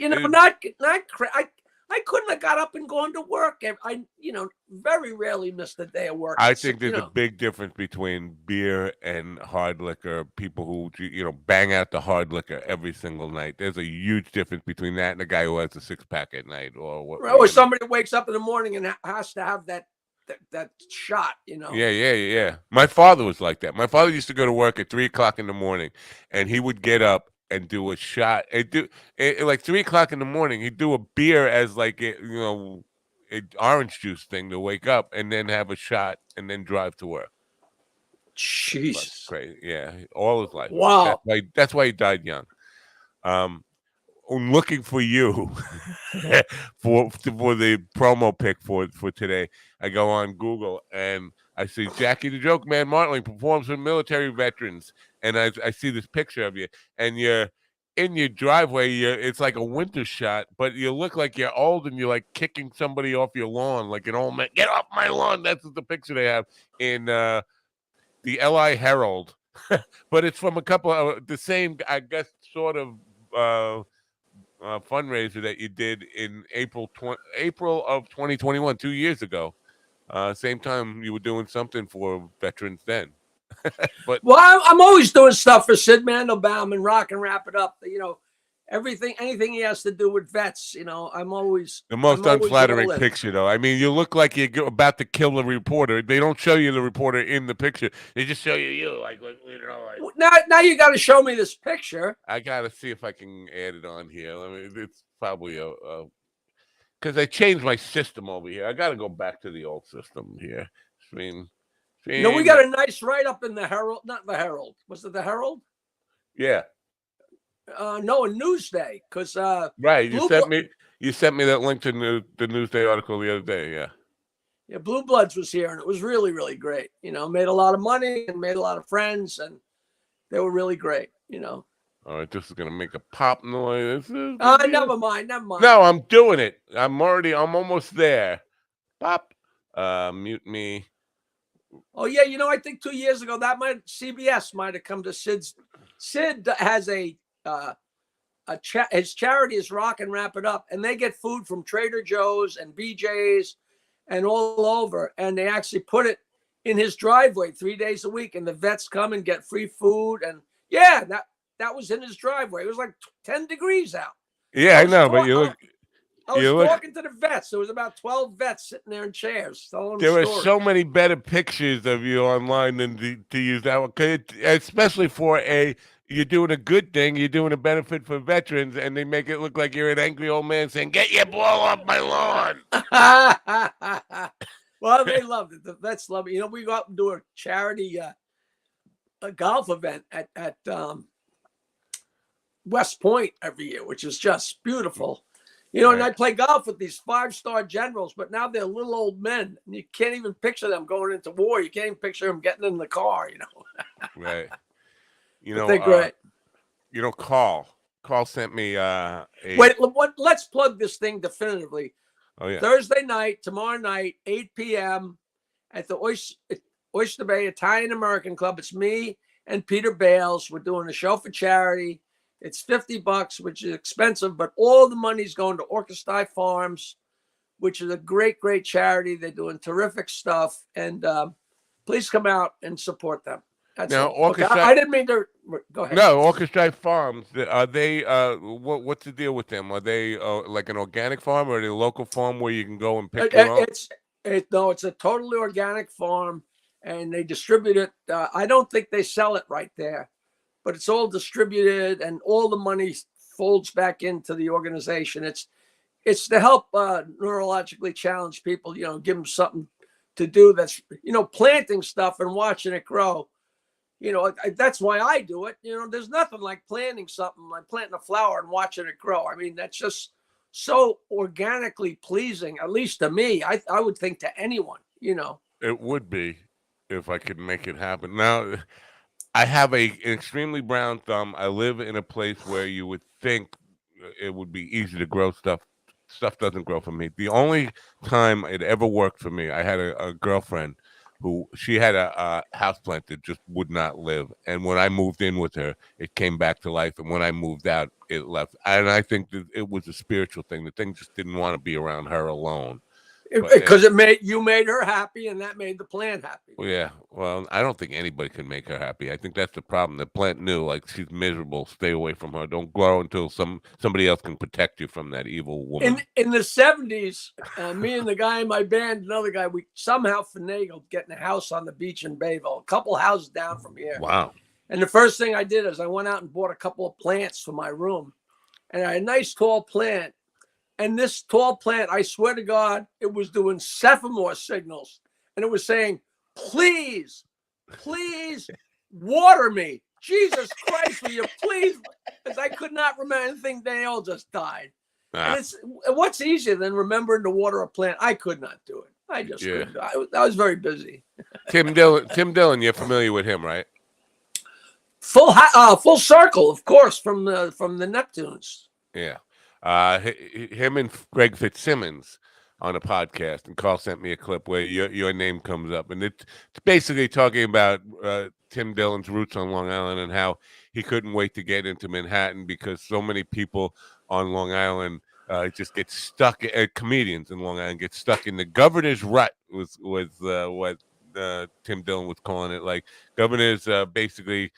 I couldn't have got up and gone to work. I very rarely missed a day of work. I think there's a big difference between beer and hard liquor. People who bang out the hard liquor every single night. There's a huge difference between that and a guy who has a 6-pack at night, or somebody wakes up in the morning and has to have that shot. Yeah. My father was like that. My father used to go to work at 3 o'clock in the morning, and he would get up and do a shot. Like 3 o'clock in the morning, he'd do a beer as like an orange juice thing to wake up, and then have a shot, and then drive to work. Jesus, crazy. Yeah, all his life. Wow. That's why he died young. I'm looking for you for the promo pic for today. I go on Google and I see Jackie the Joke Man Martling performs for military veterans, and I see this picture of you, and you're in your driveway. It's like a winter shot, but you look like you're old and you're like kicking somebody off your lawn, like an old man. Get off my lawn! That's the picture they have in the LI Herald, but it's from a couple of the same, I guess, sort of. Fundraiser that you did in April of 2021, 2 years ago. Same time you were doing something for veterans then. But I'm always doing stuff for Sid Mandelbaum and Rock and Wrap It Up. Anything he has to do with vets. I'm always the most unflattering picture, though. I mean, you look like you're about to kill the reporter. They don't show you the reporter in the picture. They just show you like. Now you got to show me this picture. I got to see if I can add it on here. I mean, it's probably because I changed my system over here. I got to go back to the old system here. We got a nice write-up in the Herald. Not the Herald. Was it the Herald? Yeah. No, a Newsday. Because right, you sent me that link to the Newsday article the other day. Yeah, Blue Bloods was here, and it was really, really great. Made a lot of money and made a lot of friends, and they were really great. All right, this is gonna make a pop noise. Never mind. No, I'm doing it. I'm almost there. Pop. Mute me. Oh yeah, I think 2 years ago CBS might have come to Sid's. Sid has his charity is Rock and Wrap It Up, and they get food from Trader Joe's and BJ's and all over, and they actually put it in his driveway 3 days a week, and the vets come and get free food. And yeah, that was in his driveway. It was like 10 degrees out. Yeah, I know, but I was talking to the vets. There was about 12 vets sitting there in chairs. There are so many better pictures of you online than to use that one, especially for you're doing a good thing. You're doing a benefit for veterans, and they make it look like you're an angry old man saying, "Get your ball off my lawn." Well, they loved it. The vets love it. We go out and do a charity a golf event at West Point every year, which is just beautiful. And I play golf with these 5-star generals, but now they're little old men, and you can't even picture them going into war. You can't even picture them getting in the car. Right. You But know, they're great. Carl sent me a Wait, let's plug this thing definitively. oh yeah. Thursday night, tomorrow night, 8 p.m. at the Oyster Bay Italian American Club. It's me and Peter Bales. We're doing a show for charity. It's $50, which is expensive, but all the money's going to Orchestra Farms, which is a great, great charity. They're doing terrific stuff. And please come out and support them. That's Now, all. Okay, I didn't mean to. Go ahead. no, Orchestra Farms. Are they? What's the deal with them? Are they like an organic farm, or are they a local farm where you can go and pick your own? No, it's a totally organic farm, and they distribute it. I don't think they sell it right there, but it's all distributed, and all the money folds back into the organization. It's to help neurologically challenged people. Give them something to do. That's planting stuff and watching it grow. That's why I do it. There's nothing like planting something, like planting a flower and watching it grow. I mean, that's just so organically pleasing, at least to me. I would think to anyone. It would be if I could make it happen. Now, I have an extremely brown thumb. I live in a place where you would think it would be easy to grow stuff. Stuff doesn't grow for me. The only time it ever worked for me, I had a girlfriend who she had a house plant that just would not live. And when I moved in with her, it came back to life. And when I moved out, it left. And I think that it was a spiritual thing. The thing just didn't want to be around her alone. Because you made her happy, and that made the plant happy. Yeah, well, I don't think anybody can make her happy. I think that's the problem. The plant knew, like, she's miserable. Stay away from her. Don't grow until somebody else can protect you from that evil woman. In the 70s, me and the guy in my band, another guy, we somehow finagled getting a house on the beach in Bayville, a couple houses down from here. Wow. And the first thing I did is I went out and bought a couple of plants for my room, and I had a nice tall plant. And this tall plant, I swear to God, it was doing semaphore signals. And it was saying, please water me. Jesus Christ, will you please? Because I could not remember anything. They all just died. And what's easier than remembering to water a plant? I could not do it. I just couldn't. I was very busy. Tim Dillon, you're familiar with him, right? Full circle, of course, from the Neptunes. Yeah. Him and Greg Fitzsimmons on a podcast, and Carl sent me a clip where your name comes up, and it's basically talking about Tim Dillon's roots on Long Island and how he couldn't wait to get into Manhattan because so many people on Long Island just get stuck. Comedians in Long Island get stuck in the governor's rut. Was what Tim Dillon was calling it. Like governors basically.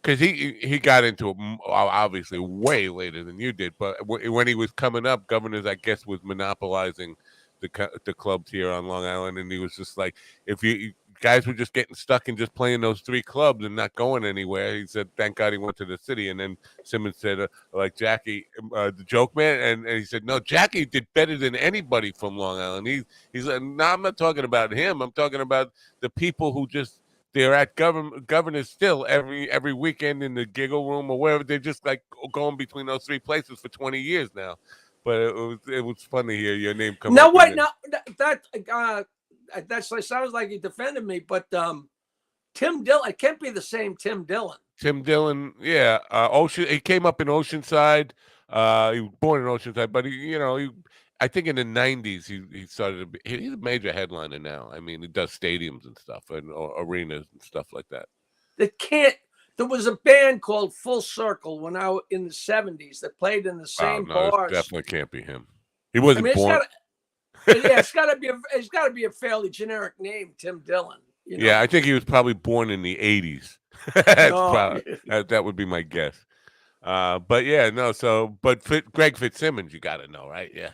Because he got into it obviously way later than you did, but when he was coming up, governors I guess was monopolizing the clubs here on Long Island, and he was just like, if you guys were just getting stuck in just playing those three clubs and not going anywhere, he said, thank God he went to the city. And then Simmons said, like Jackie, the joke man, and he said, no, Jackie did better than anybody from Long Island. He's like, no, I'm not talking about him. I'm talking about the people who just. They're at governors still every weekend in the giggle room or wherever. They're just like going between those three places for 20 years now. But it was fun to hear your name come up. No, wait, no, that sounds like you defended me, but Tim Dillon, it can't be the same Tim Dillon. Tim Dillon, yeah, he came up in Oceanside. He was born in Oceanside, but I think in the 90s he started to be, he's a major headliner now. I mean, he does stadiums and stuff and arenas and stuff like that. There was a band called Full Circle when I was in the 70s that played in the same bars. Definitely can't be him. He wasn't born. It's got to be a fairly generic name, Tim Dillon. Yeah, I think he was probably born in the 80s. That would be my guess. But yeah, no. So, but Greg Fitzsimmons, you got to know, right? Yeah.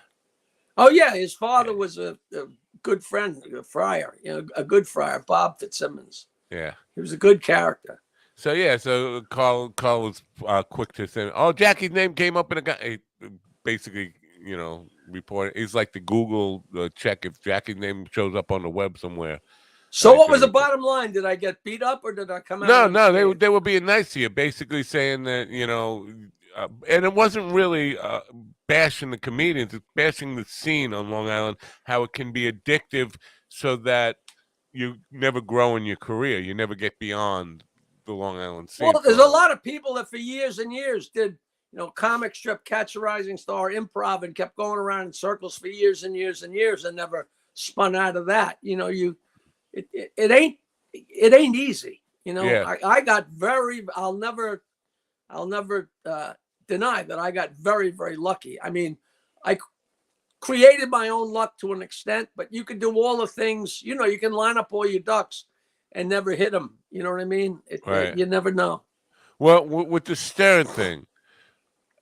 Oh yeah, his father was a good friend, a friar, a good friar, Bob Fitzsimmons. Yeah, he was a good character. So yeah, so Carl was quick to say, "Oh, Jackie's name came up in a guy." Basically, reporting. He's like the Google check if Jackie's name shows up on the web somewhere. So what was the bottom line? Did I get beat up or did I come out? No, they were being nice to you, basically saying that and it wasn't really bashing the comedians, it's bashing the scene on Long Island, how it can be addictive so that you never grow in your career. You never get beyond the Long Island scene. Well, there's a lot of people that for years and years did, comic strip, Catch a Rising Star, improv, and kept going around in circles for years and years and years, and never spun out of that. It ain't easy. Yeah. I got I'll never deny that I got very, very lucky. I mean, I created my own luck to an extent, but you can do all the things, you can line up all your ducks and never hit them. You know what I mean? Right. You never know. Well, with the Stern thing,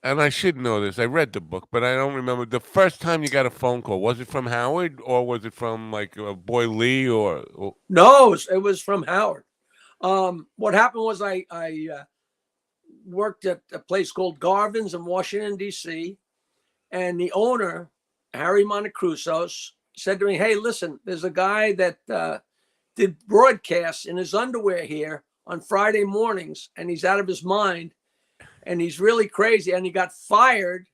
and I should know this. I read the book, but I don't remember the first time you got a phone call. Was it from Howard, or was it from like Boy Lee, or? No, it was from Howard. What happened was I worked at a place called Garvin's in Washington, D.C., and the owner, Harry Montecrusos, said to me, "Hey, listen, there's a guy that did broadcasts in his underwear here on Friday mornings, and he's out of his mind, and he's really crazy, and he got fired,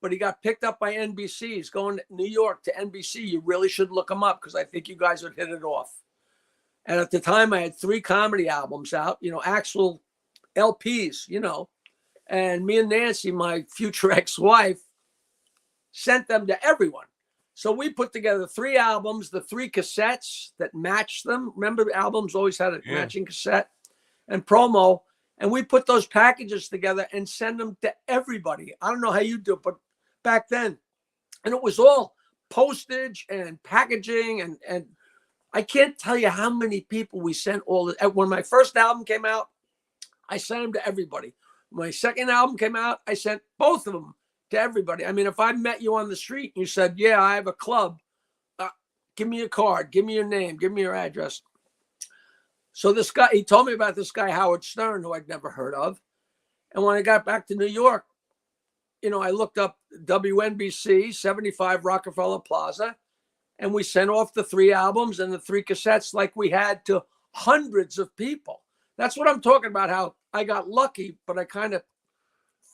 but he got picked up by NBC. He's going to New York to NBC. You really should look him up because I think you guys would hit it off." And at the time, I had 3 comedy albums out, actual LPs, and me and Nancy, my future ex-wife, sent them to everyone. So we put together 3 albums, the 3 cassettes that matched them. Remember, the albums always had a matching cassette and promo. And we put those packages together and send them to everybody. I don't know how you do it, but back then, and it was all postage and packaging. And I can't tell you how many people we sent when my first album came out, I sent them to everybody. When my second album came out, I sent both of them to everybody. I mean, if I met you on the street and you said, "Yeah, I have a club, give me a card, give me your name, give me your address." So this guy, he told me about this guy, Howard Stern, who I'd never heard of. And when I got back to New York, I looked up WNBC, 75 Rockefeller Plaza, and we sent off the 3 albums and the 3 cassettes like we had to hundreds of people. That's what I'm talking about, how I got lucky, but I kind of,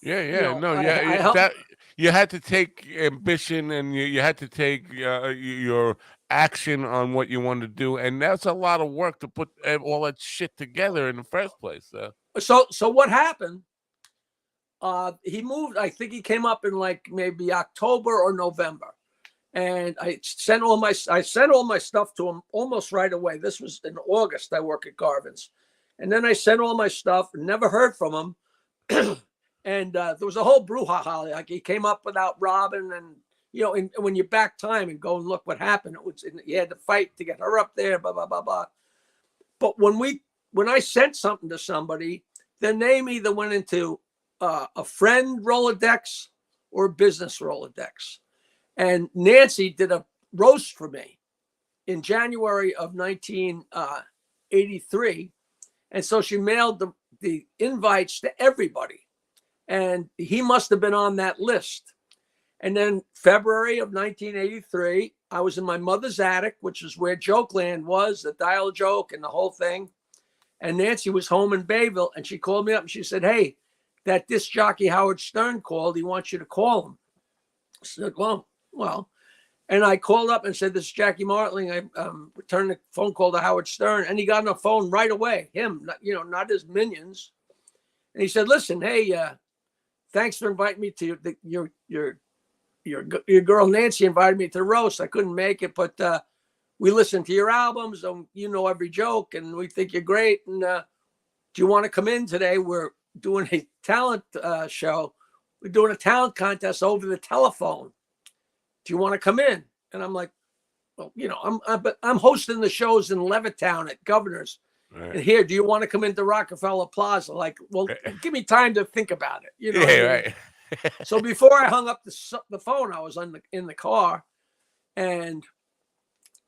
that you had to take ambition, and you had to take your action on what you wanted to do, and that's a lot of work to put all that shit together in the first place. So what happened? He moved. I think he came up in like maybe October or November, and I sent all my stuff to him almost right away. This was in August. I work at Garvin's, and then I sent all my stuff. Never heard from him. And there was a whole brouhaha. Like, he came up without Robin, and and when you back time and go and look what happened, you had to fight to get her up there. Blah blah blah blah. But when I sent something to somebody, their name either went into a friend Rolodex or a business Rolodex. And Nancy did a roast for me in January of 1983, and so she mailed the invites to everybody. And he must have been on that list. And then February of 1983, I was in my mother's attic, which is where Jokeland was, the Dial Joke and the whole thing. And Nancy was home in Bayville, and she called me up and she said, "Hey, that disc jockey Howard Stern called. He wants you to call him." I said, well. And I called up and said, "This is Jackie Martling. I returned the phone call to Howard Stern." And he got on the phone right away. Him, not his minions. And he said, "Listen, hey, thanks for inviting me to your girl Nancy invited me to the roast. I couldn't make it, but we listened to your albums, and every joke, and we think you're great. And do you want to come in today? We're doing a talent show. We're doing a talent contest over the telephone. Do you want to come in?" And I'm like, "Well, I'm hosting the shows in Levittown at Governor's. Right. And here, do you want to come into Rockefeller Plaza?" Like, well, give me time to think about it. Right. So before I hung up the phone, I was in the car, and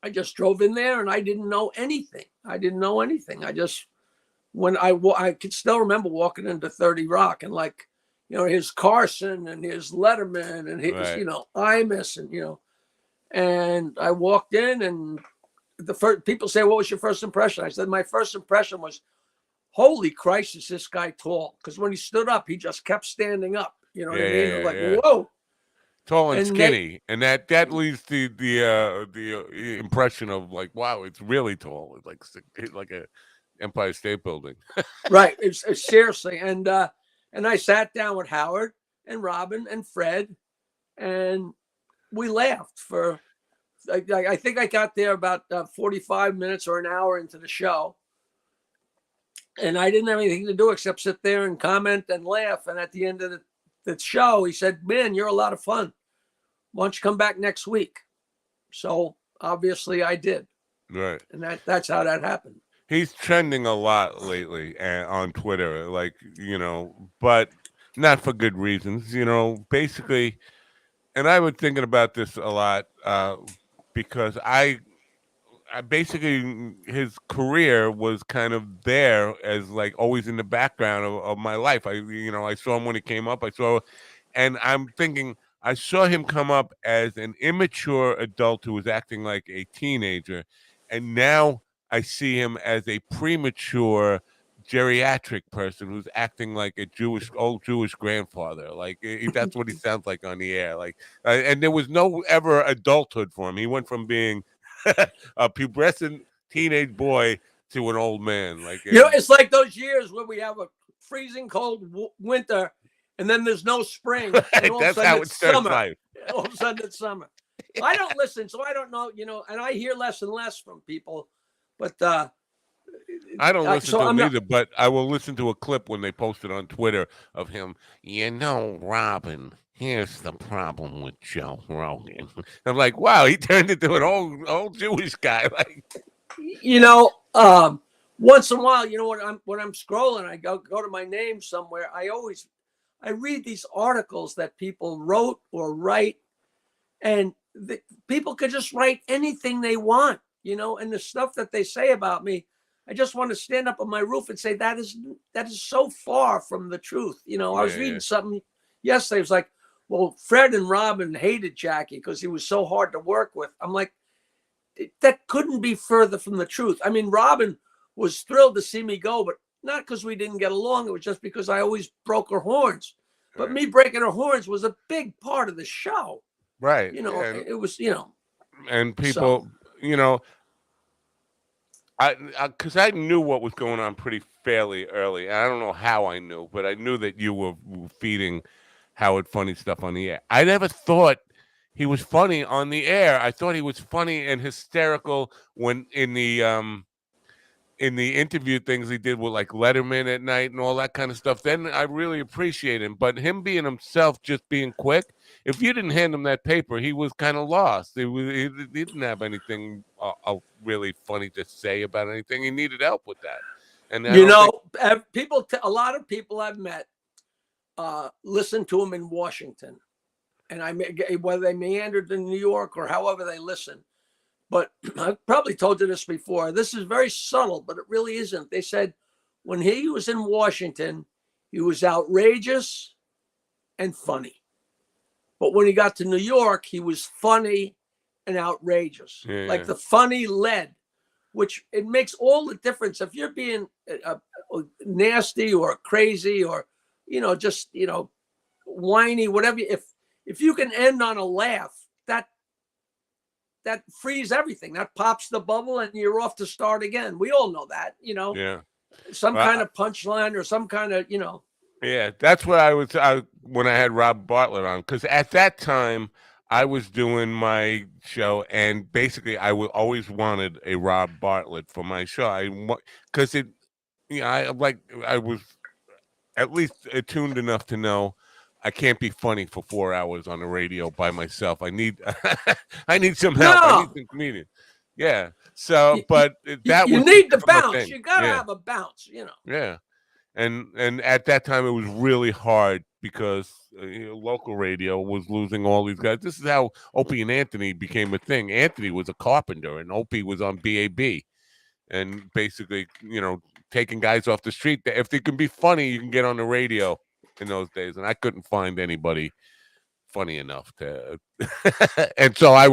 I just drove in there, and I didn't know anything. I just, when I could still remember walking into 30 Rock, and like, here's Carson and here's Letterman and here's, Imus, and, and I walked in, and the first people say, "What was your first impression?" I said, my first impression was, "Holy Christ, is this guy tall?" Because when he stood up, he just kept standing up. You know what I mean? Like, whoa. Tall and skinny. And that leads to the impression of like, wow, it's really tall. It's like a Empire State Building. Right. It's seriously. And I sat down with Howard and Robin and Fred, and we laughed for, I think I got there about 45 minutes or an hour into the show. And I didn't have anything to do except sit there and comment and laugh. And at the end of the show, he said, "Man, you're a lot of fun. Why don't you come back next week?" So obviously I did. Right. And that's how that happened. He's trending a lot lately on Twitter, like, but not for good reasons, basically. And I was thinking about this a lot because I basically his career was kind of there as like always in the background of my life. I saw him when he came up. And I'm thinking I saw him come up as an immature adult who was acting like a teenager, and now I see him as a premature geriatric person who's acting like a old Jewish grandfather. Like that's what he sounds like on the air. Like, and there was no ever adulthood for him. He went from being a pubescent teenage boy to an old man. Like, It's like those years where we have a freezing cold winter, and then there's no spring, and all of a that's sudden how it it's starts summer. life. All of a sudden it's summer. I don't listen, so I don't know. And I hear less and less from people, but I don't listen to him not. either, but I will listen to a clip when they post it on Twitter of him. Robin, here's the problem with Joe Rogan. I'm like, wow, he turned into an old Jewish guy. Like, Once in a while, when I'm scrolling, I go to my name somewhere. I read these articles that people wrote or write, and people could just write anything they want, and the stuff that they say about me, I just want to stand up on my roof and say that is so far from the truth. I was reading something yesterday. It was like, well, Fred and Robin hated Jackie because he was so hard to work with. I'm like, that couldn't be further from the truth. I mean, Robin was thrilled to see me go, but not because we didn't get along. It was just because I always broke her horns. But me breaking her horns was a big part of the show. right. It was, and people, because I knew what was going on pretty fairly early. I don't know how I knew, but I knew that you were feeding Howard funny stuff on the air. I never thought he was funny on the air. I thought he was funny and hysterical when in the interview things he did with like Letterman at night and all that kind of stuff. Then I really appreciate him. But him being himself, just being quick. If you didn't hand him that paper, he was kind of lost. He didn't have anything really funny to say about anything. He needed help with that. And a lot of people I've met listen to him in Washington, and whether they meandered to New York or however they listen. But I've probably told you this before. This is very subtle, but it really isn't. They said when he was in Washington, he was outrageous and funny. But when he got to New York, he was funny and outrageous. Yeah. Like the funny led, which it makes all the difference. If you're being nasty or crazy or, just, whiny, whatever. If you can end on a laugh, that frees everything. That pops the bubble and you're off to start again. We all know that, Yeah. Some kind of punchline or some kind of, Yeah, that's what I was when I had Rob Bartlett on, because at that time I was doing my show, and basically I always wanted a Rob Bartlett for my show. Because I was at least attuned enough to know I can't be funny for 4 hours on the radio by myself. I need I need some help. I need some comedians. Yeah. So, but that you was need to become a bounce. thing. You got to have a bounce, Yeah. And at that time it was really hard because local radio was losing all these guys. This is how Opie and Anthony became a thing. Anthony was a carpenter and Opie was on BAB, and basically, taking guys off the street. If they can be funny, you can get on the radio in those days. And I couldn't find anybody funny enough to. And so I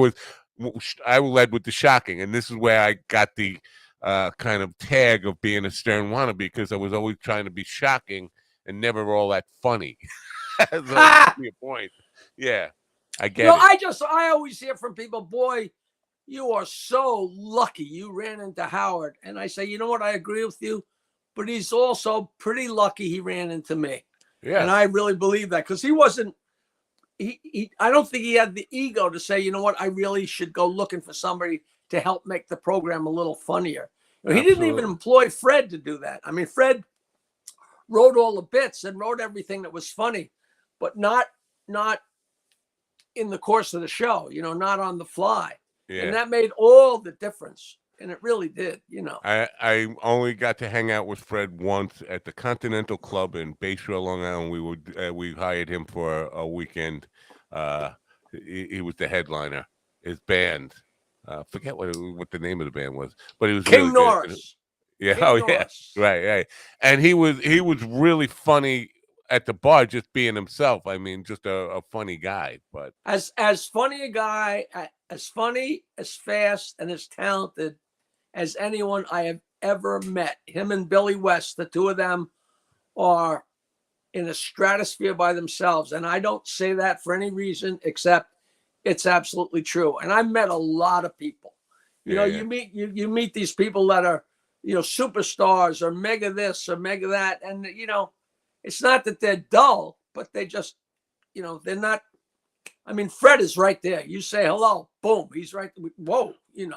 led with the shocking, and this is where I got the kind of tag of being a Stern wannabe, because I was always trying to be shocking and never all that funny. So to be a point. Yeah, I get it. I always hear from people, boy, you are so lucky you ran into Howard. And I say, you know what? I agree with you, but he's also pretty lucky he ran into me. And Yeah, I really believe that because he wasn't, I don't think he had the ego to say, you know what? I really should go looking for somebody to help make the program a little funnier. He didn't even absolutely. employ Fred to do that. I mean, Fred wrote all the bits and wrote everything that was funny, but not in the course of the show, not on the fly. And Yeah. that made all the difference. And it really did. I only got to hang out with Fred once at the Continental Club in Bayshore, Long Island. We hired him for a weekend. Uh, he was the headliner. His band, forget what the name of the band was, but he was really King good. Norris. Yeah, oh King yeah, Norris. right, right. And he was really funny at the bar, just being himself. I mean, just a funny guy. But As funny a guy, as funny, as fast, and as talented as anyone I have ever met. Him and Billy West, the two of them are in a stratosphere by themselves. And I don't say that for any reason except it's absolutely true. And I've met a lot of people. yeah, yeah, You meet these people that are, superstars or mega this or mega that. And it's not that they're dull, but they just, they're not. I mean, Fred is right there. You say hello, boom, he's right. Whoa, he'll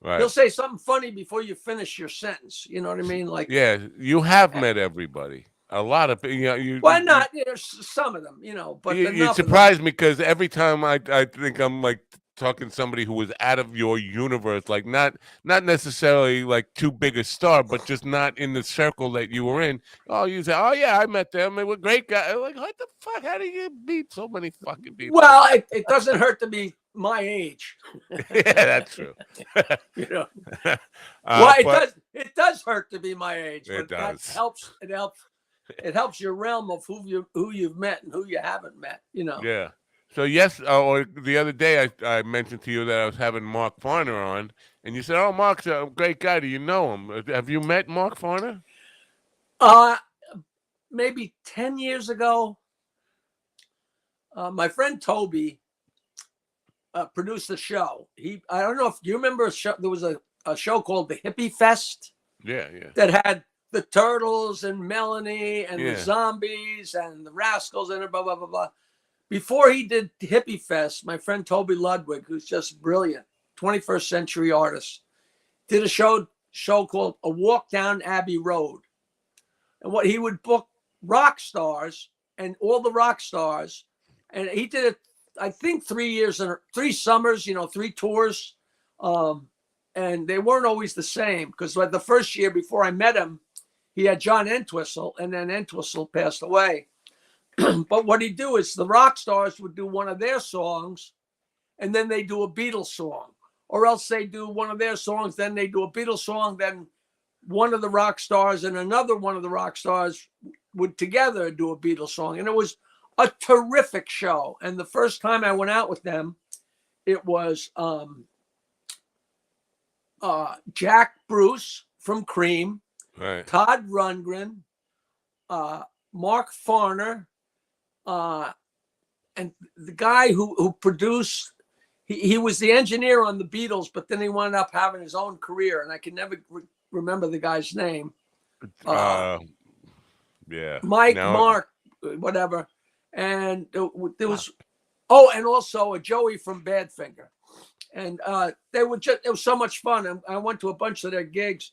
right. say something funny before you finish your sentence. You know what I mean? Like, Yeah, you have met everybody. A lot of why not? Some of them, but you enough of them. surprise me because every time I think I'm like talking to somebody who was out of your universe, like not necessarily like too big a star, but just not in the circle that you were in. Oh, you say, oh yeah, I met them. They were great guys. Like, what the fuck? How do you meet so many fucking people? Well, it doesn't hurt to be my age. Yeah, that's true. you know, well, But it does hurt to be my age, it but that does. helps. It helps your realm of who you've met and who you haven't met. Yeah. So yes, or the other day I mentioned to you that I was having Mark Farner on, and you said, "Oh, Mark's a great guy. Do you know him? Have you met Mark Farner?" Uh, maybe 10 years ago, my friend Toby produced a show. I don't know if you remember a show. There was a show called the Hippie Fest Yeah, yeah, that had the Turtles and Melanie and the yeah. Zombies and the Rascals and blah, blah, blah, blah. Before he did Hippie Fest, my friend Toby Ludwig, who's just brilliant, 21st century artist, did a show called A Walk Down Abbey Road. And what he would book rock stars and all the rock stars. And he did it, I think 3 years and 3 summers, 3 tours. And they weren't always the same because the first year before I met him, he had John Entwistle, and then Entwistle passed away. But what he'd do is the rock stars would do one of their songs, and then they do a Beatles song. Or else they do one of their songs, then they do a Beatles song, then one of the rock stars and another one of the rock stars would together do a Beatles song. And it was a terrific show. And the first time I went out with them, it was Jack Bruce from Cream, Right. Todd Rundgren, Mark Farner, and the guy who produced, he was the engineer on the Beatles, but then he wound up having his own career, and I can never remember the guy's name. Yeah. Mike, Now, Mark, whatever. And there was, and also a Joey from Badfinger. And it was so much fun. And I went to a bunch of their gigs.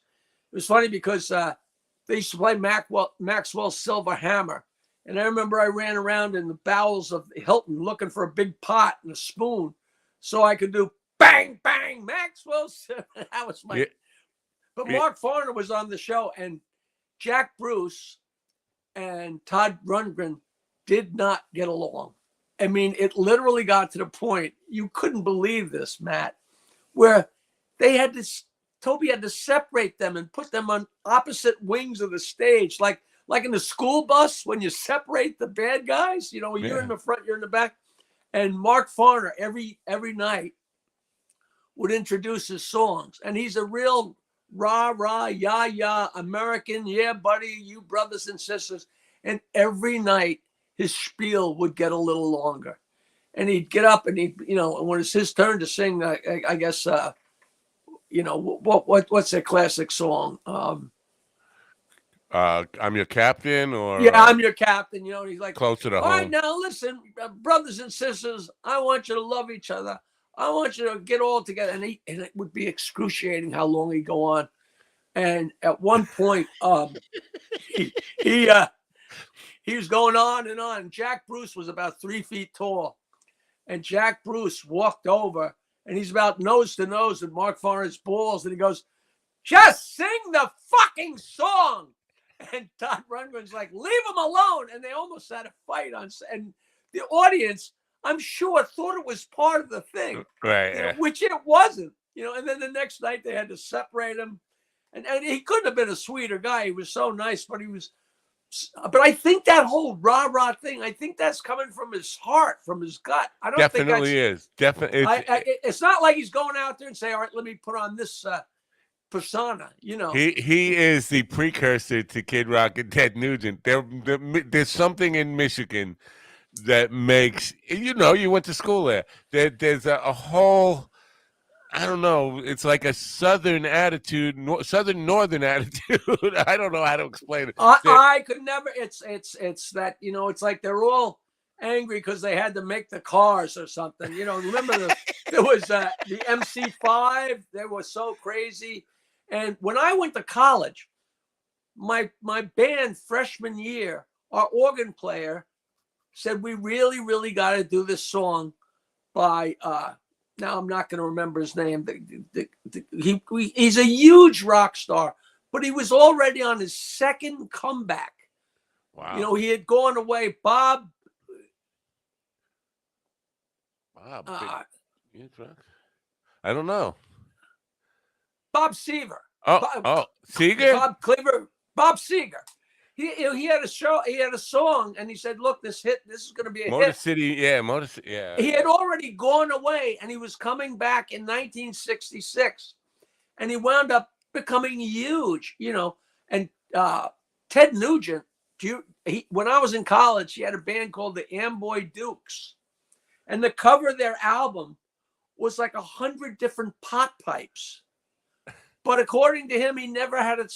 It was funny because they used to play Maxwell's Silver Hammer. And I remember I ran around in the bowels of Hilton looking for a big pot and a spoon so I could do bang, bang, Maxwell's. That was my. yeah, But yeah, Mark Farner was on the show, and Jack Bruce and Todd Rundgren did not get along. I mean, it literally got to the point, you couldn't believe this, Matt, where Toby had to separate them and put them on opposite wings of the stage, like in the school bus when you separate the bad guys, you're in the front, you're in the back. And Mark Farner every night would introduce his songs. And he's a real rah, rah, yah, yah, American. Yeah, buddy, you brothers and sisters. And every night his spiel would get a little longer. and he'd get up and when it's his turn to sing, I guess, what's that classic song? I'm Your Captain, or Yeah, I'm your captain. He's like, Closer to all right, Home. now listen, brothers and sisters, I want you to love each other. I want you to get all together. And it would be excruciating how long he'd go on. And at one point, he he, uh, he was going on and on. Jack Bruce was about 3 feet tall. And Jack Bruce walked over, and he's about nose to nose with Mark Farner's balls. And he goes, just sing the fucking song. And Todd Rundgren's like, leave him alone. And they almost had a fight and the audience, I'm sure, thought it was part of the thing, Right. which it wasn't, and then the next night they had to separate him. And he couldn't have been a sweeter guy. He was so nice, but I think that whole rah-rah thing, I think that's coming from his heart, from his gut. I don't Definitely think is. Definitely. it's not like he's going out there and say, all right, let me put on this persona, He is the precursor to Kid Rock and Ted Nugent. There's something in Michigan that makes, you went to school there. There's a whole, I don't know, it's like a southern attitude, southern northern attitude. I don't know how to explain it. I could never, it's that, it's like they're all angry because they had to make the cars or something. Remember there was the MC5, they were so crazy. And when I went to college, my band freshman year, our organ player said, we really, really got to do this song by, now I'm not going to remember his name. He's a huge rock star, but he was already on his second comeback. Wow. He had gone away. Bob. I don't know. Bob Seger. Seger? Bob Cleaver. Bob Seger. He had a show. He had a song, and he said, "Look, this is going to be a Motor hit." City, Motor City, yeah. He had already gone away, and he was coming back in 1966, and he wound up becoming huge. And Ted Nugent. When I was in college, he had a band called the Amboy Dukes, and the cover of their album was like 100 different pot pipes. But according to him, he never had a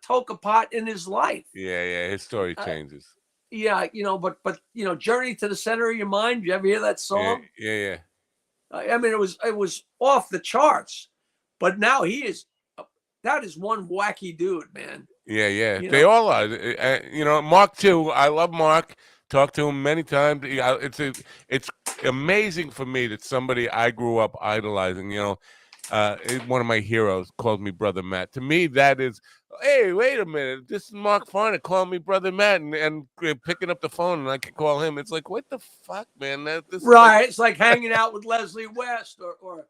toke pot in his life. Yeah. His story changes. But Journey to the Center of Your Mind. You ever hear that song? Yeah. I mean, it was off the charts. But now that is one wacky dude, man. Yeah. They all are. Mark too. I love Mark. Talked to him many times. It's amazing for me that somebody I grew up idolizing, one of my heroes calls me Brother Matt. To me, that is, hey, wait a minute. This is Mark Farner calling me Brother Matt and picking up the phone, and I can call him. It's like, what the fuck, man? Right. It's like hanging out with Leslie West or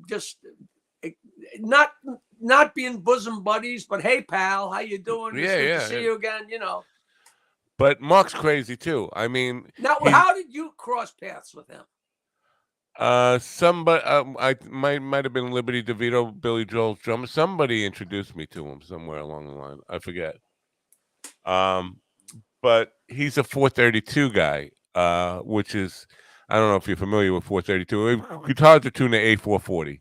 just not being bosom buddies, but hey, pal, how you doing? It's good to see you again, But Mark's crazy, too. I mean. Now, how did you cross paths with him? Somebody, I might have been Liberty DeVito, Billy Joel's drummer. Somebody introduced me to him somewhere along the line. I forget. But he's a 432 guy, which is, I don't know if you're familiar with 432. Guitars are tuned to A440.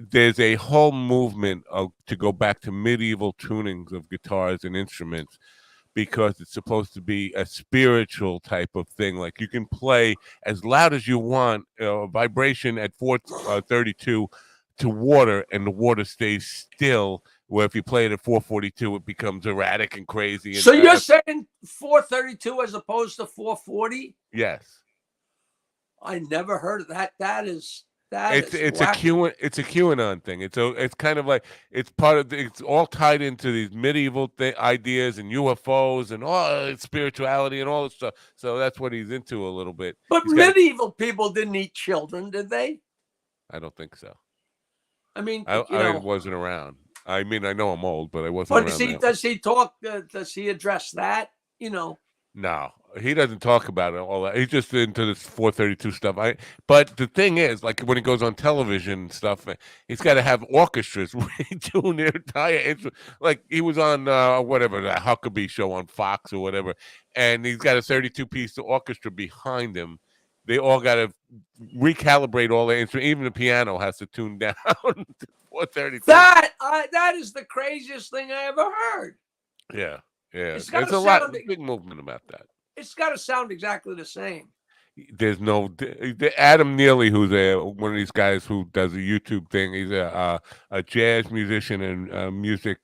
There's a whole movement to go back to medieval tunings of guitars and instruments, because it's supposed to be a spiritual type of thing. Like you can play as loud as you want, vibration at 432 to water, and the water stays still. Where if you play it at 442, it becomes erratic and crazy. And so you're saying 432 as opposed to 440? Yes. I never heard of that. It's a QAnon thing. It's kind of like it's all tied into these medieval ideas and UFOs and all spirituality and all this stuff. So that's what he's into a little bit. But medieval people didn't eat children, did they? I don't think so. I mean, I wasn't around. I mean, I know I'm old, but I wasn't around. Does he talk? Does he address that? No, he doesn't talk about it all that. He's just into this 432 stuff. But the thing is, like when he goes on television and stuff, he's got to have orchestras redoing their entire instrument. Like he was on whatever, the Huckabee show on Fox or whatever, and he's got a 32-piece orchestra behind him, they all got to recalibrate all the instruments. Even the piano has to tune down to 432. That is the craziest thing I ever heard. Yeah, yeah. It's got There's to a lot, sound. big movement about that. It's got to sound exactly the same. There's no Adam Neely, who's one of these guys who does a YouTube thing. He's a jazz musician and music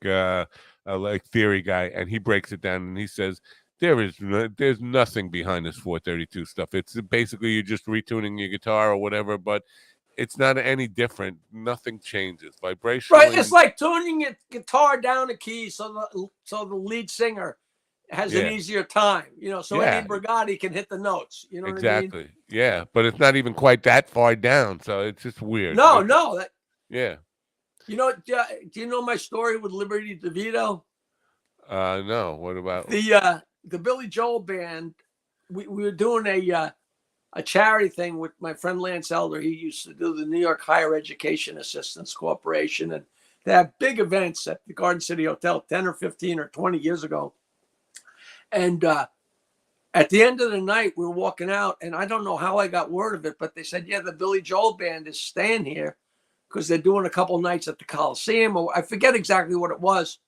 like theory guy, and he breaks it down and he says there's nothing behind this 432 stuff. It's basically you're just retuning your guitar or whatever, but it's not any different. Nothing changes vibrationally. Right, it's like tuning your guitar down a key so the lead singer has an easier time, so Eddie Brigatti can hit the notes. You know what I mean? Exactly. Yeah, but it's not even quite that far down, so it's just weird. No. Yeah. Do you know my story with Liberty DeVito? No. What about the Billy Joel band? We were doing a charity thing with my friend Lance Elder. He used to do the New York Higher Education Assistance Corporation, and they have big events at the Garden City Hotel 10 or 15 or 20 years ago. And at the end of the night, we were walking out, and I don't know how I got word of it, but they said, the Billy Joel band is staying here because they're doing a couple nights at the Coliseum. Or I forget exactly what it was.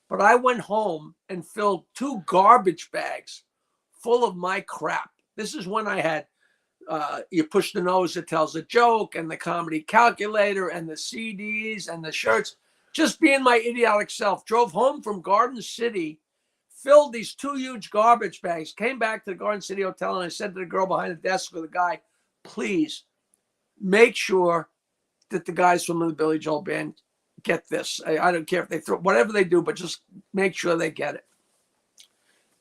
But I went home and filled 2 garbage bags full of my crap. This is when I had You Push the Nose That Tells a Joke, and the Comedy Calculator, and the CDs, and the shirts. Just being my idiotic self. Drove home from Garden City, filled these 2 huge garbage bags, came back to the Garden City Hotel, and I said to the girl behind the desk with the guy, please make sure that the guys from the Billy Joel band get this. I don't care if they throw whatever they do, but just make sure they get it.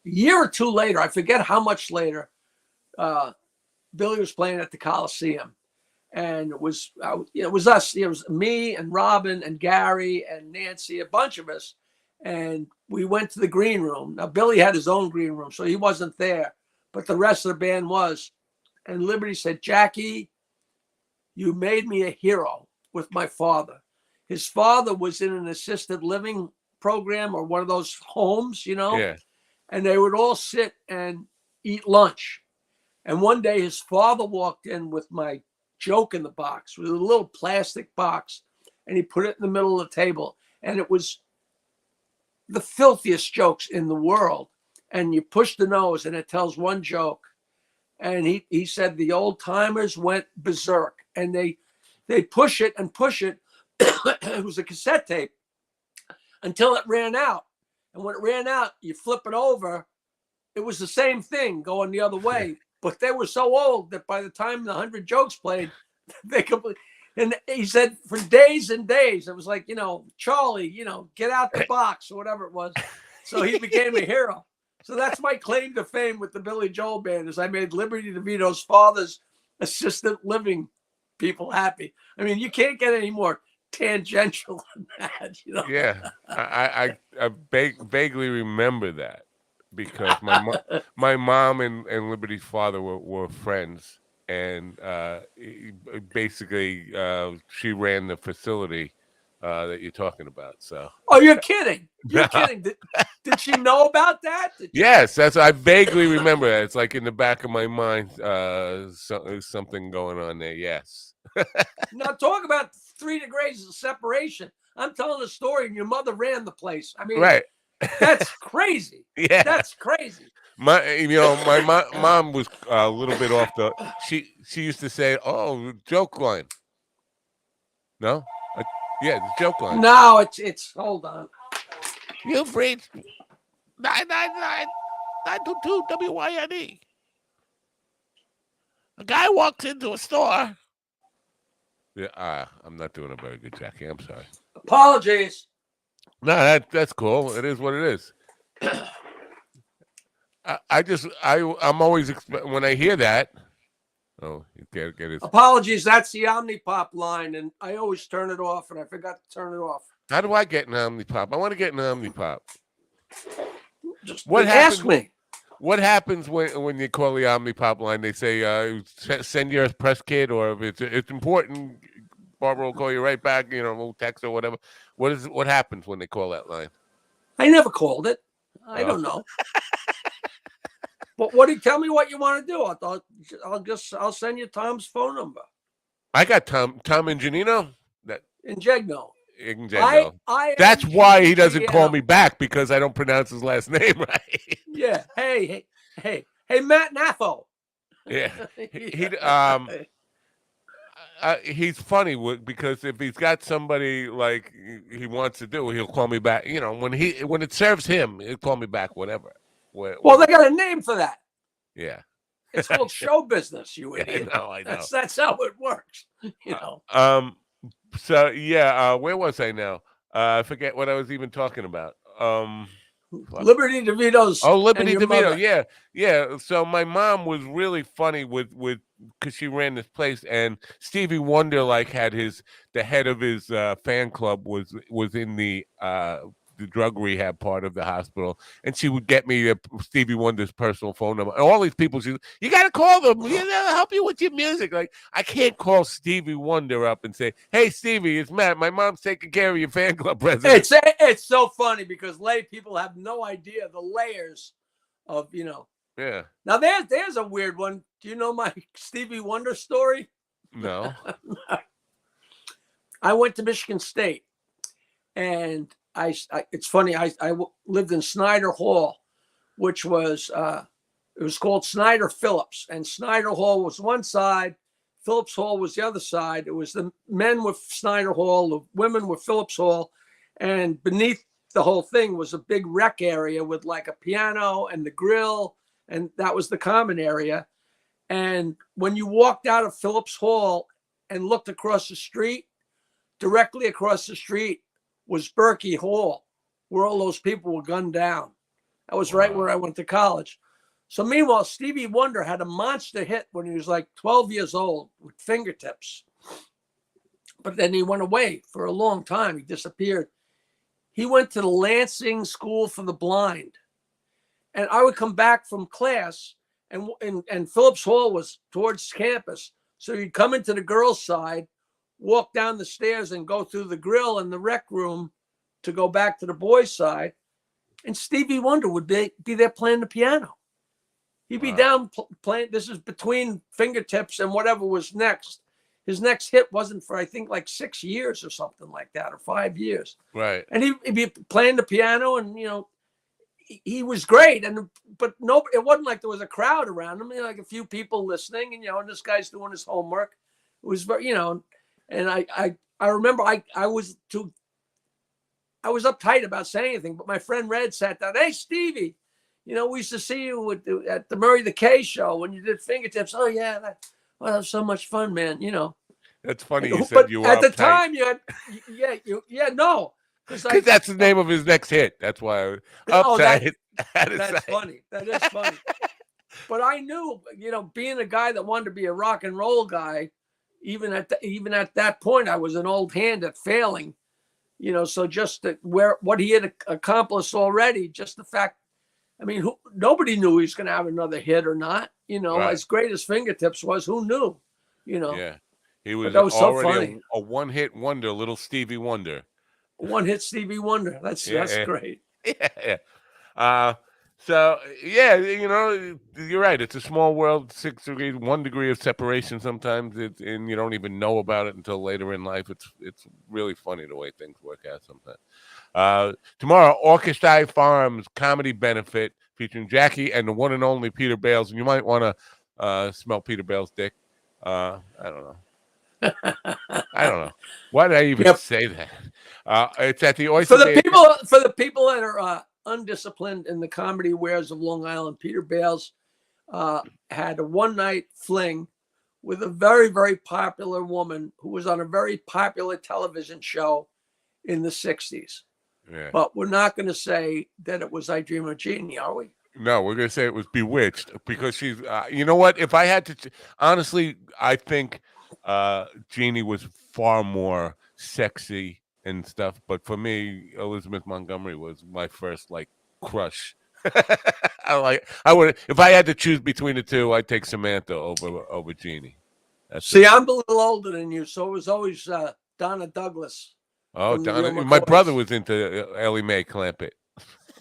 A year or 2 later, I forget how much later, Billy was playing at the Coliseum, and it was us. It was me and Robin and Gary and Nancy, a bunch of us. And we went to the green room. Now, Billy had his own green room, so he wasn't there, but the rest of the band was. And Liberty said, Jackie, you made me a hero with my father. His father was in an assisted living program or one of those homes, Yeah. and they would all sit and eat lunch. And one day his father walked in with my joke in the box, with a little plastic box, and he put it in the middle of the table. And it was the filthiest jokes in the world. And you push the nose and it tells one joke. And he said the old timers went berserk, and they push it and push it. It was a cassette tape until it ran out. And when it ran out, you flip it over. It was the same thing going the other way. But they were so old that by the time the 100 jokes played, they completely. And he said for days and days, it was like, Charlie, get out the box or whatever it was. So he became a hero. So that's my claim to fame with the Billy Joel band, is I made Liberty DeVito's father's assisted living people happy. I mean, you can't get any more tangential than that, Yeah, I vaguely remember that because my mom and Liberty's father were friends, and basically she ran the facility that you're talking about. So. Oh, you're kidding! You're kidding! Did she know about that? Yes, I vaguely remember that. It's like in the back of my mind, something going on there. Yes. Now talk about 3 degrees of separation. I'm telling a story, and your mother ran the place. I mean, right. That's crazy. Yeah, that's crazy. My mom was a little bit off the. She used to say, "Oh, joke line." No, yeah, the joke line. No, it's. Hold on. You've reached 999-922 WYNE. A guy walks into a store. Yeah, I'm not doing a very good Jackie. I'm sorry. Apologies. No, that's cool. It is what it is. I'm always when I hear that. Oh, you can't get it. Apologies. That's the Omnipop line, and I always turn it off, and I forgot to turn it off. How do I get an Omnipop? I want to get an Omnipop. Just what ask me. What happens when you call the Omnipop line? They say send your press kit, or if it's important, Barbara will call you right back. We'll text or whatever. What happens when they call that line? I never called it. I don't know. But what do you tell me what you want to do? I thought I'll send you Tom's phone number I got Tom Ingenino. That Injegno. Ingenino. That's why he doesn't call me INGEGNO. back, because I don't pronounce his last name right. Yeah. Hey, Matt Naffo. Yeah. He's funny because if he's got somebody like he wants to do, he'll call me back. You know, when it serves him, he'll call me back. Whatever. Well, they got a name for that. Yeah. It's called show business. You idiot. I know. That's how it works. You know. So yeah. Where was I now? I forget what I was even talking about. Liberty DeVito's. Oh, Liberty and your DeVito. mother. Yeah. So my mom was really funny with because she ran this place, and Stevie Wonder had the head of his fan club was in the drug rehab part of the hospital, and she would get me Stevie Wonder's personal phone number. And all these people, you got to call them. They'll help you with your music. Like, I can't call Stevie Wonder up and say, "Hey, Stevie, it's Matt. My mom's taking care of your fan club president." It's so funny because lay people have no idea the layers of Yeah. Now there's a weird one. Do you know my Stevie Wonder story? No. I went to Michigan State, and it's funny. I lived in Snyder Hall, which was it was called Snyder Phillips, and Snyder Hall was one side, Phillips Hall was the other side. It was the men with Snyder Hall, the women with Phillips Hall, and beneath the whole thing was a big rec area with like a piano and the grill, and that was the common area. And when you walked out of Phillips Hall and looked across the street, directly across the street was Berkey Hall, where all those people were gunned down. That was right where I went to college. So meanwhile, Stevie Wonder had a monster hit when he was like 12 years old with Fingertips. But then he went away for a long time. He disappeared. He went to the Lansing School for the Blind. And I would come back from class, and Phillips Hall was towards campus. So you'd come into the girls' side, walk down the stairs, and go through the grill and the rec room to go back to the boys' side. And Stevie Wonder would be there playing the piano. He'd be down playing. This is between Fingertips and whatever was next. His next hit wasn't for, I think, like 6 years or something like that, or 5 years. Right. And he'd be playing the piano, and he was great. But it wasn't like there was a crowd around him. Like a few people listening, and this guy's doing his homework. It was very, and I remember I was uptight about saying anything, but my friend Red sat down. Hey, Stevie, we used to see you at the Murray the K show when you did Fingertips. Oh yeah, that was so much fun, man. That's funny. You said But you were at the uptight. time you had, no, because that's the name of his next hit. That's why I was uptight. That's funny. That is funny. But I knew, being a guy that wanted to be a rock and roll guy, even at that point, I was an old hand at failing. So just what he had accomplished already, just the fact. I mean, nobody knew he was going to have another hit or not. Right. As great as Fingertips was, who knew? Yeah, he was that was so already funny. a one-hit wonder, little Stevie Wonder. One-hit Stevie Wonder. That's great. Yeah. So yeah, you're right. It's a small world. 6 degrees, 1 degree of separation. Sometimes and you don't even know about it until later in life. It's really funny the way things work out sometimes. Tomorrow, Orchestra Farms comedy benefit featuring Jackie and the one and only Peter Bales. And you might want to smell Peter Bales' dick. I don't know. I don't know. Why did I even say that? It's at the Oyster For Bay. the people that are undisciplined in the comedy wares of Long Island, Peter Bales had a one-night fling with a very, very popular woman who was on a very popular television show in the 60s. Yeah. But we're not going to say that it was I Dream of Jeannie, are we? No, we're going to say it was Bewitched because she's, you know what? If I had to, honestly, I think Jeannie was far more sexy and stuff. But for me, Elizabeth Montgomery was my first crush. I would, if I had to choose between the two, I'd take Samantha over Jeannie. See, I'm a little older than you, so it was always Donna Douglas. Oh, Donna, my brother was into Ellie Mae Clampett.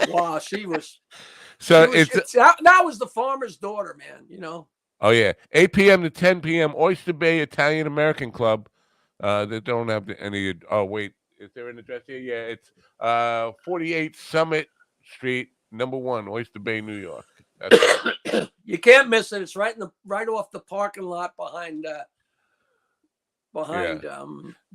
Wow, she was. So that was the farmer's daughter, man. You know. oh yeah, 8 p.m. to 10 p.m. Oyster Bay Italian American Club. They don't have any. Oh wait, is there an address here? Yeah, it's 48 Summit Street, #1, Oyster Bay, New York. That's right. You can't miss it. It's right off the parking lot behind Yeah,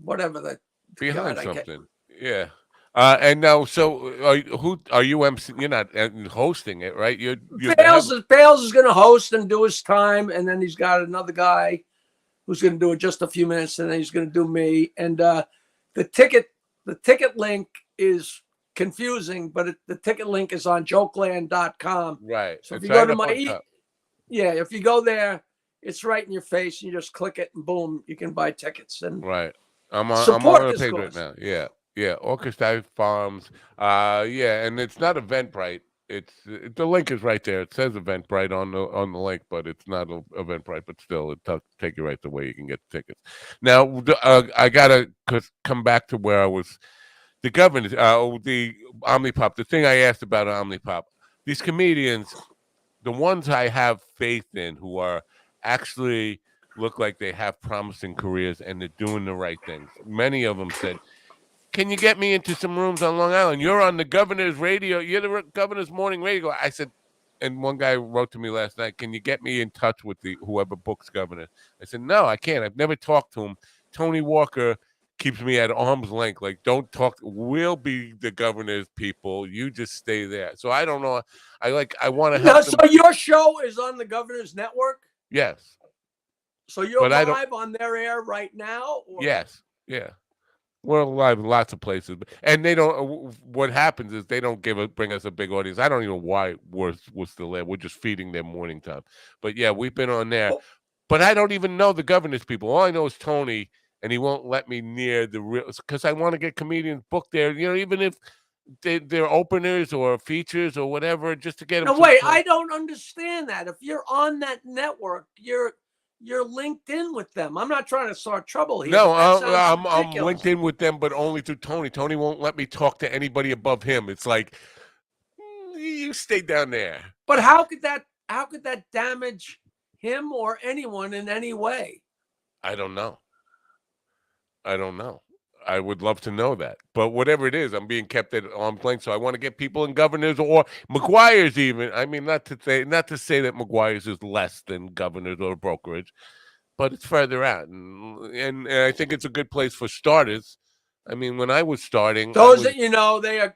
whatever the behind God, something. Yeah. And now, so who are you? MC? You're not hosting it, right? You're the head. Bales is going to host and do his time, and then he's got another guy who's going to do it just a few minutes, and then he's going to do me. And the ticket link is confusing, but the ticket link is on jokeland.com. Right. So if It's you go right to up on my top. if you go there, it's right in your face. And you just click it, and boom, you can buy tickets and Right. I'm on support the this page cause. right now. Yeah. Yeah. Orchestra Farms. Yeah, and it's not Eventbrite. The link is right there. It says Eventbrite on the link, but it's not Eventbrite. But still, it take you right the way you can get the tickets. Now, I gotta come back to where I was. The governors, the Omnipop. The thing I asked about Omnipop. These comedians, the ones I have faith in, who are actually look like they have promising careers and they're doing the right things. Many of them said, "Can you get me into some rooms on Long Island? You're on the governor's radio. You're the governor's morning radio." I said, and one guy wrote to me last night, "Can you get me in touch with the whoever books governor?" I said, "No, I can't. I've never talked to him." Tony Walker keeps me at arm's length. Like, don't talk. We'll be the governor's people. You just stay there. So I don't know. I want to No, help so them. your show is on the Governor's Network. Yes, So you're but I don't. live on their air right now, or Yes, yeah. We're live in lots of places, and they don't. What happens is they don't bring us a big audience. I don't even know why we're still there. We're just feeding their morning time. But yeah, we've been on there. Oh, But I don't even know the governor's people. All I know is Tony, and he won't let me near the real because I want to get comedians booked there. You know, even if they're openers or features or whatever, just to get them. no, wait, I don't understand that. If you're on that network, you're linked in with them. I'm not trying to start trouble here. No, But that sounds I'm ridiculous. linked in with them, but only through Tony. Tony won't let me talk to anybody above him. It's like you stay down there. But how could that damage him or anyone in any way? I don't know. I don't know. I would love to know that. But whatever it is, I'm being kept at arm's length. So I want to get people in governors or McGuire's even. I mean, not to say that McGuire's is less than governors or brokerage, but it's further out. And I think it's a good place for starters. I mean, when I was starting, Those that they are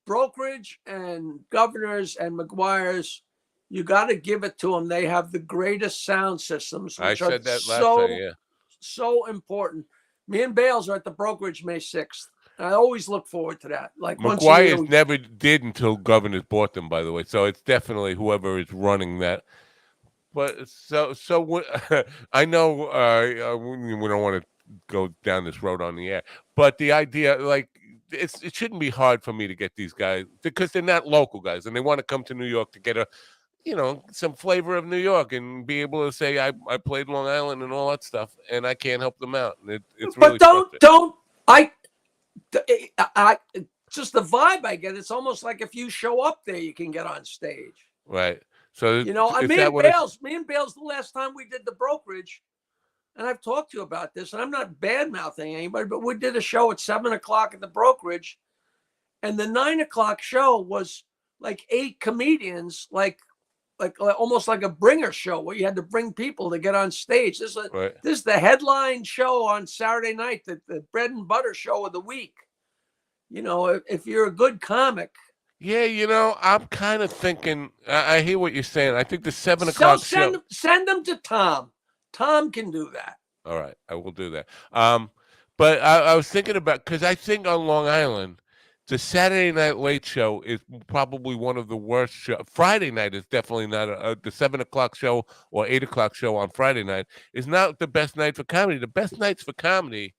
brokerage and governors and McGuire's. You got to give it to them. They have the greatest sound systems, which I are said that last time, yeah. so important. Me and Bales are at the brokerage May 6th. I always look forward to that. Like McGuire's never did until governors bought them, by the way. So it's definitely whoever is running that. But I know we don't want to go down this road on the air, but the idea, like, it shouldn't be hard for me to get these guys because they're not local guys and they want to come to New York to get some flavor of New York and be able to say I played Long Island and all that stuff, and I can't help them out. And it's really but don't I just the vibe I get. It's almost like if you show up there, you can get on stage. Right. So me and Bales, the last time we did the brokerage, and I've talked to you about this, and I'm not bad mouthing anybody, but we did a show at 7:00 at the brokerage, and the 9:00 show was like 8 comedians, like almost like a bringer show where you had to bring people to get on stage. This is the headline show on Saturday night, the bread and butter show of the week. If you're a good comic. Yeah, I'm kind of thinking. I hear what you're saying. I think the 7:00 show. Send them to Tom. Tom can do that. All right, I will do that. But I was thinking about because I think on Long Island, the Saturday Night Late Show is probably one of the worst shows. Friday night is definitely not the 7:00 show or 8:00 show on Friday night is not the best night for comedy. The best nights for comedy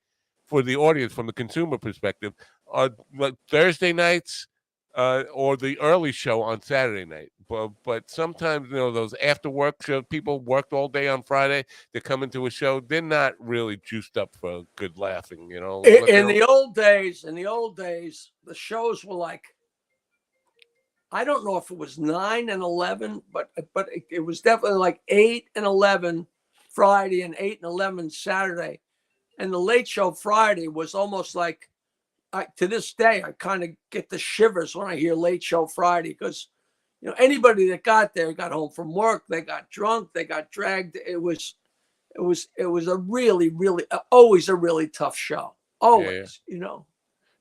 for the audience from the consumer perspective are like Thursday nights or the early show on Saturday night. But sometimes, those after work shows, people worked all day on Friday, they come into a show, they're not really juiced up for good laughing, In the old days, the shows were like I don't know if it was 9 and 11, but it was definitely like 8 and 11 Friday and 8 and 11 Saturday. And the Late Show Friday was almost like, to this day, I kind of get the shivers when I hear Late Show Friday, because anybody that got there got home from work, they got drunk, they got dragged. It was a really, really, always a really tough show. Always.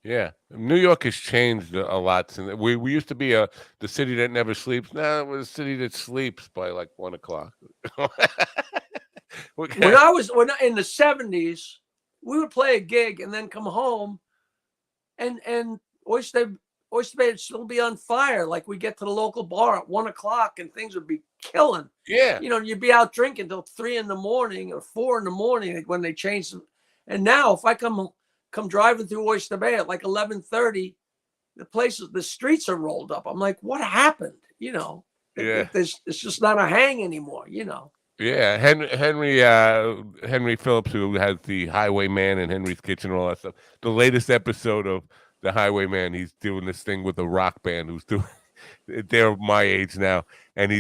Yeah, New York has changed a lot since we used to be the city that never sleeps. Now we're the city that sleeps by like 1 o'clock. When I was in the 70s, we would play a gig and then come home, and Oyster Bay would still be on fire. Like, we get to the local bar at 1 o'clock and things would be killing. Yeah, You'd be out drinking till 3 in the morning or 4 in the morning when they changed them. And now, if I come driving through Oyster Bay at like 11:30, the streets are rolled up. I'm like, what happened? yeah. It's just not a hang anymore. Yeah, Henry Phillips, who has the Highwayman and Henry's Kitchen and all that stuff. The latest episode of the Highwayman, he's doing this thing with a rock band who's doing. They're my age now, and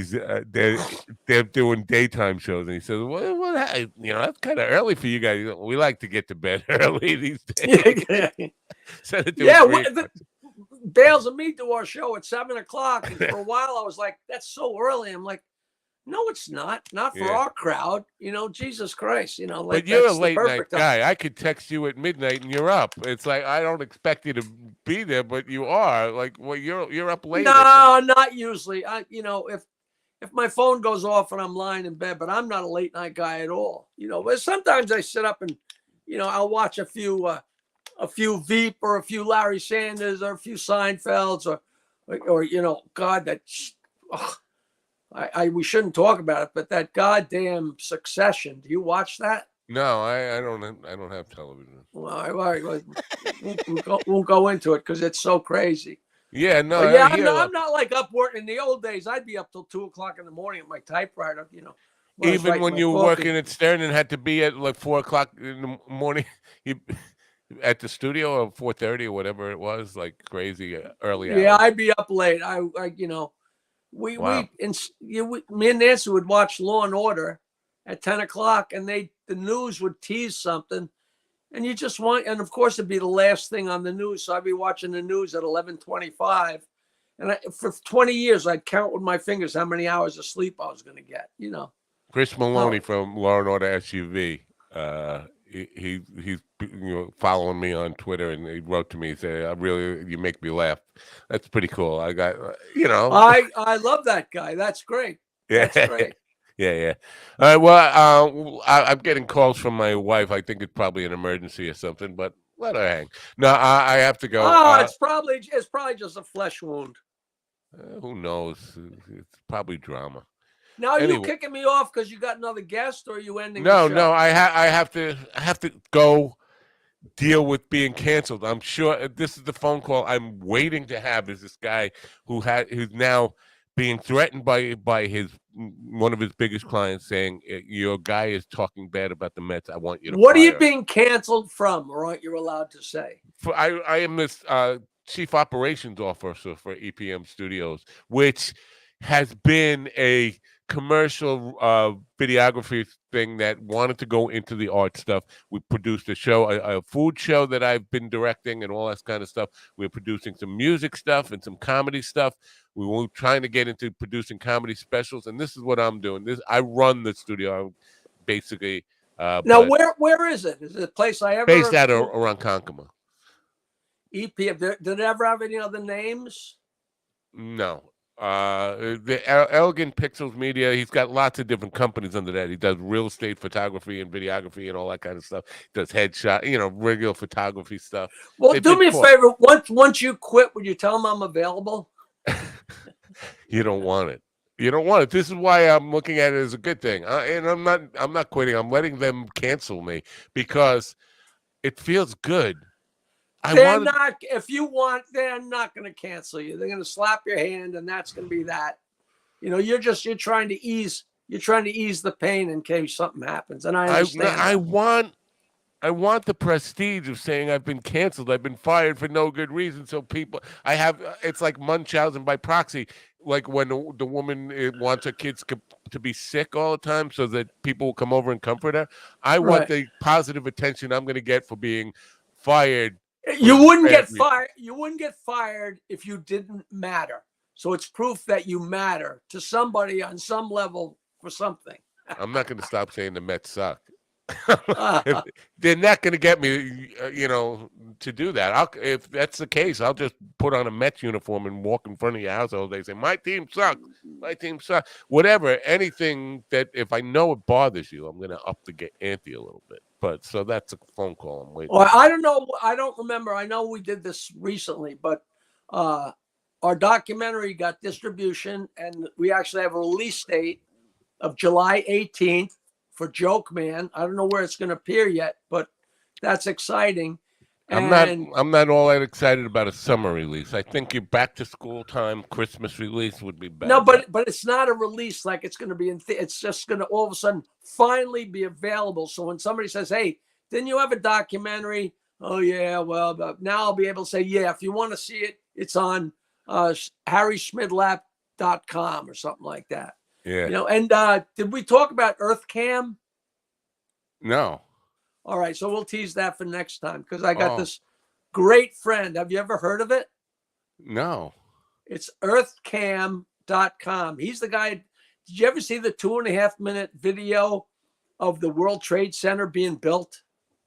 they're doing daytime shows, and he says, "What? That's kind of early for you guys. We like to get to bed early these days." Bales and me do our show at 7 o'clock, and for a while I was like, "That's so early." I'm like, no, it's not for our crowd. Jesus Christ. But you're a late night guy. I could text you at midnight and you're up. It's like, I don't expect you to be there, but you are. Like, well, you're up late. No, not usually. If my phone goes off and I'm lying in bed, but I'm not a late night guy at all. But sometimes I sit up and I'll watch a few Veep or a few Larry Sanders or a few Seinfelds or God, that's. We shouldn't talk about it, but that goddamn Succession. Do you watch that? No, I don't have television. Well, won't go into it because it's so crazy. Yeah, no. But yeah, I'm not like up working. In the old days, I'd be up till 2 o'clock in the morning at my typewriter. Even when you were working at Stern and had to be at like 4 o'clock in the morning, at the studio, or 4:30 or whatever it was, like crazy early hours. Yeah, I'd be up late. Wow. Me and Nancy would watch Law and Order at 10 o'clock, and the news would tease something, and and of course it'd be the last thing on the news. So I'd be watching the news at 11:25, and for 20 years I'd count with my fingers how many hours of sleep I was going to get. Chris Maloney from Law and Order SUV. He's following me on Twitter, and he wrote to me. He said, you make me laugh." That's pretty cool. I got I love that guy. That's great. Yeah. That's great. Yeah. All right. Well, I'm getting calls from my wife. I think it's probably an emergency or something, but let her hang. No, I have to go. It's probably just a flesh wound. Who knows? It's probably drama. Now, are you kicking me off because you got another guest, or are you ending? No, the show? I have to go deal with being canceled. I'm sure this is the phone call I'm waiting to have. Is this guy who's now being threatened by one of his biggest clients, saying, "Your guy is talking bad about the Mets. I want you to." What are you being canceled from, or aren't you allowed to say? I am this chief operations officer for EPM Studios, which has been a commercial videography thing that wanted to go into the art stuff. We produced a show, a food show that I've been directing and all that kind of stuff. We're producing some music stuff and some comedy stuff. We were trying to get into producing comedy specials, and this is what I'm doing. I run the studio. I'm basically now, where is it? Is it a place I ever based out of around Konkoma? EPM. Did it ever have any other names? No. The Elegant Pixels Media, he's got lots of different companies under that. He does real estate photography and videography and all that kind of stuff. He does headshot, regular photography stuff. Well, do me a favor. Once you quit, would you tell him I'm available? You don't want it. You don't want it. This is why I'm looking at it as a good thing. And I'm not quitting. I'm letting them cancel me because it feels good. They're not going to cancel you. They're going to slap your hand, and that's going to be that. You're trying to ease the pain in case something happens. And I understand. I I want the prestige of saying I've been canceled. I've been fired for no good reason. So people, it's like Munchausen by proxy. Like when the woman wants her kids to be sick all the time so that people will come over and comfort her. I want Right. the positive attention I'm going to get for being fired. You wouldn't bad get fired. You wouldn't get fired if you didn't matter. So it's proof that you matter to somebody on some level for something. I'm not going to stop saying the Mets suck. Uh, They're not going to get me, to do that. If that's the case, I'll just put on a Mets uniform and walk in front of your house all day. Say, my team sucks. My team sucks. Whatever, anything that if I know it bothers you, I'm going to up the ante a little bit. But so that's a phone call I'm waiting. Well, I don't know. I don't remember. I know we did this recently, but our documentary got distribution, and we actually have a release date of July 18th for Joke Man. I don't know where it's going to appear yet, but that's exciting. I'm not all that excited about a summer release. I think your back to school time Christmas release would be better. No, but it's not a release like it's going to be it's just going to all of a sudden finally be available. So when somebody says, "Hey, didn't you have a documentary?" Oh yeah, well, now I'll be able to say, "Yeah, if you want to see it, it's on harryschmidlap.com or something like that." Yeah. And did we talk about EarthCam? No. All right, so we'll tease that for next time because I got this great friend. Have you ever heard of it? No. It's earthcam.com. He's the guy. Did you ever see the 2.5-minute video of the World Trade Center being built?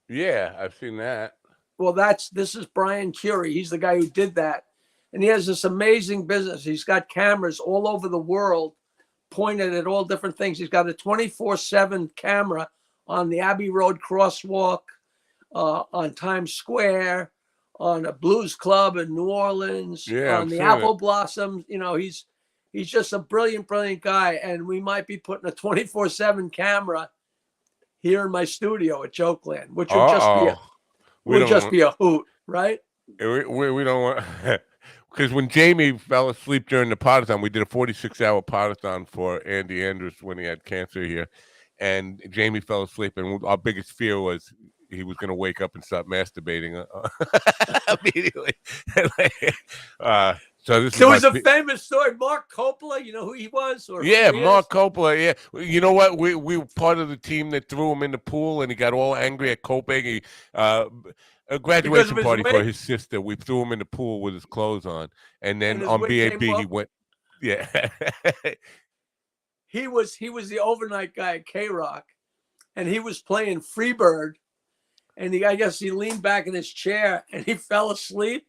Yeah, I've seen that. Well, this is Brian Curie. He's the guy who did that. And he has this amazing business. He's got cameras all over the world pointed at all different things. He's got a 24/7 camera on the Abbey Road crosswalk, on Times Square, on a blues club in New Orleans, on the Apple Blossoms. He's just a brilliant, brilliant guy. And we might be putting a 24/7 camera here in my studio at Jokeland, which would just be a hoot, right? We don't want because when Jamie fell asleep during the podathon, we did a 46-hour podathon for Andy Andrews when he had cancer here. And Jamie fell asleep, and our biggest fear was he was going to wake up and start masturbating immediately. So there was a famous story. Mark Coppola, you know who he was? Mark Coppola. Yeah, you know what? We were part of the team that threw him in the pool, and he got all angry at Copac. A graduation party for his sister. We threw him in the pool with his clothes on, and then on BAB he went. Yeah. He was the overnight guy at K-Rock, and he was playing Freebird, and I guess he leaned back in his chair and he fell asleep,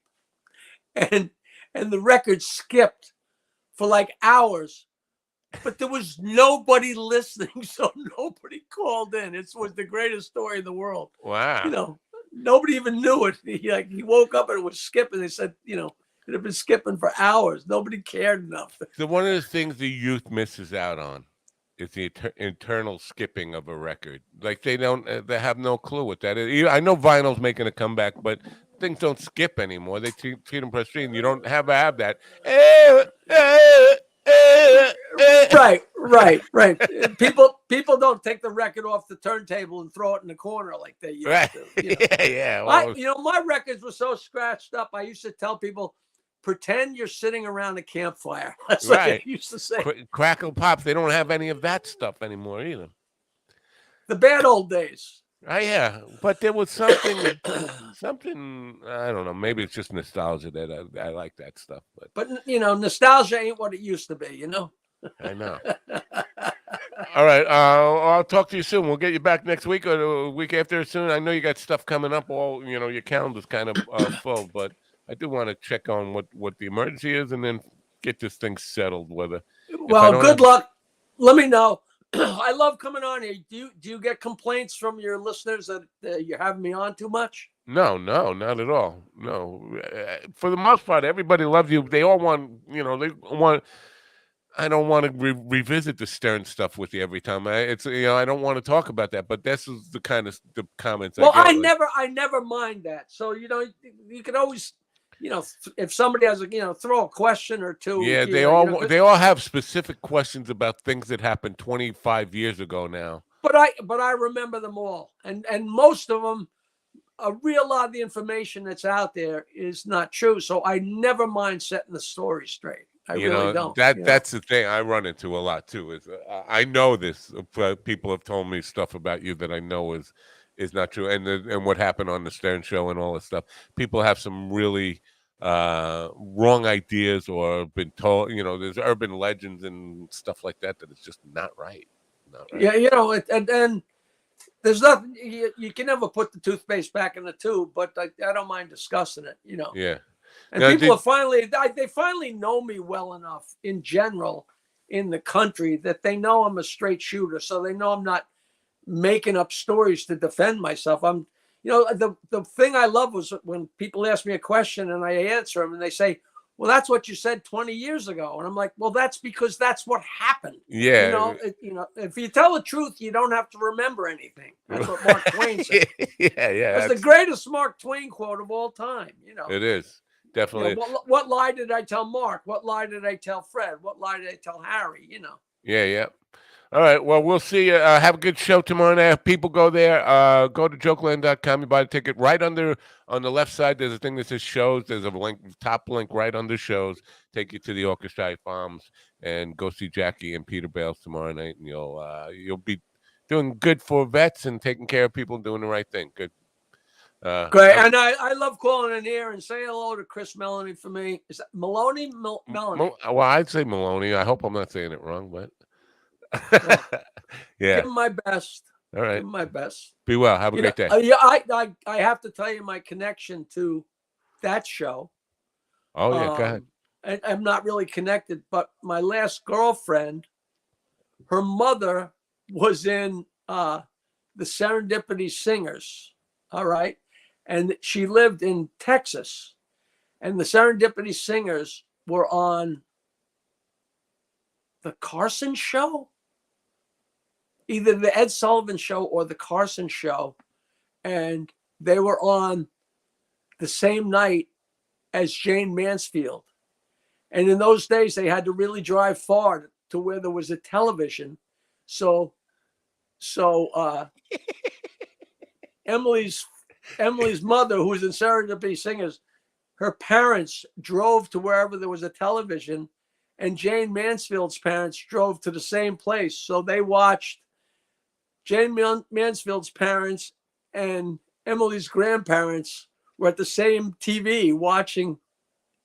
and the record skipped for like hours, but there was nobody listening, so nobody called in. It was the greatest story in the world. Wow. Nobody even knew it. He woke up and it was skipping. They said, it had been skipping for hours. Nobody cared enough. So one of the things the youth misses out on is the internal skipping of a record. Like they have no clue what that is. I know vinyl's making a comeback, but things don't skip anymore. They treat them pristine. You don't have that. Right. People don't take the record off the turntable and throw it in the corner like they used to. Yeah. Well, my records were so scratched up. I used to tell people, pretend you're sitting around a campfire. That's what I used to say. Crackle Pops, they don't have any of that stuff anymore either. The bad old days. Yeah, but there was something, I don't know, maybe it's just nostalgia that I like that stuff. But nostalgia ain't what it used to be, I know. All right, I'll talk to you soon. We'll get you back next week or the week after soon. I know you got stuff coming up. Your calendar's kind of full, but I do want to check on what the emergency is and then get this thing settled. Well, good luck. Let me know. I love coming on here. Do you get complaints from your listeners that you're having me on too much? No, not at all. No, for the most part, everybody loves you. They all want, I don't want to revisit the Stern stuff with you every time. I don't want to talk about that. But this is the kind of the comments. Well, I never mind that. So you can always. If somebody has throw a question or two. Yeah, they all have specific questions about things that happened 25 years ago now. But I remember them all, and most of them a real lot of the information that's out there is not true. So I never mind setting the story straight. I really don't. That's the thing I run into a lot too. Is I know this. People have told me stuff about you that I know is not true, and what happened on the Stern Show and all this stuff. People have some really wrong ideas or been told. There's urban legends and stuff like that it's just not right. Not right. Yeah, and there's nothing you can never put the toothpaste back in the tube, but I don't mind discussing it. Yeah. And Now, people they finally know me well enough in general in the country that they know I'm a straight shooter. So they know I'm not making up stories to defend myself. The thing I love was when people ask me a question and I answer them and they say, well, that's what you said 20 years ago. And I'm like, well, that's because that's what happened. Yeah. If you tell the truth, you don't have to remember anything. That's what Mark Twain said. Yeah. That's the greatest Mark Twain quote of all time. It is. Definitely. What lie did I tell Mark? What lie did I tell Fred? What lie did I tell Harry? Yeah. All right. Well, we'll see you. Have a good show tomorrow night. If people go there, go to jokeland.com. You buy a ticket right under on the left side. There's a thing that says shows. There's a link, top link right under shows. Take you to the Orchestra Farms and go see Jackie and Peter Bales tomorrow night. And you'll be doing good for vets and taking care of people and doing the right thing. Good. Great. And I love calling in here and say hello to Chris Melanie for me. Is that Maloney? Melanie. Well, I'd say Maloney. I hope I'm not saying it wrong, but yeah. Give him my best. All right. Give him my best. Be well. Have a great day. I have to tell you my connection to that show. Oh, yeah. Go ahead. I'm not really connected, but my last girlfriend, her mother was in the Serendipity Singers. All right. And she lived in Texas. And the Serendipity Singers were on the Carson Show, either the Ed Sullivan Show or the Carson Show. And they were on the same night as Jane Mansfield. And in those days, they had to really drive far to where there was a television. So Emily's mother, who was in Serendipity Singers, her parents drove to wherever there was a television, and Jane Mansfield's parents drove to the same place. So they watched Jane Mansfield's parents and Emily's grandparents were at the same TV watching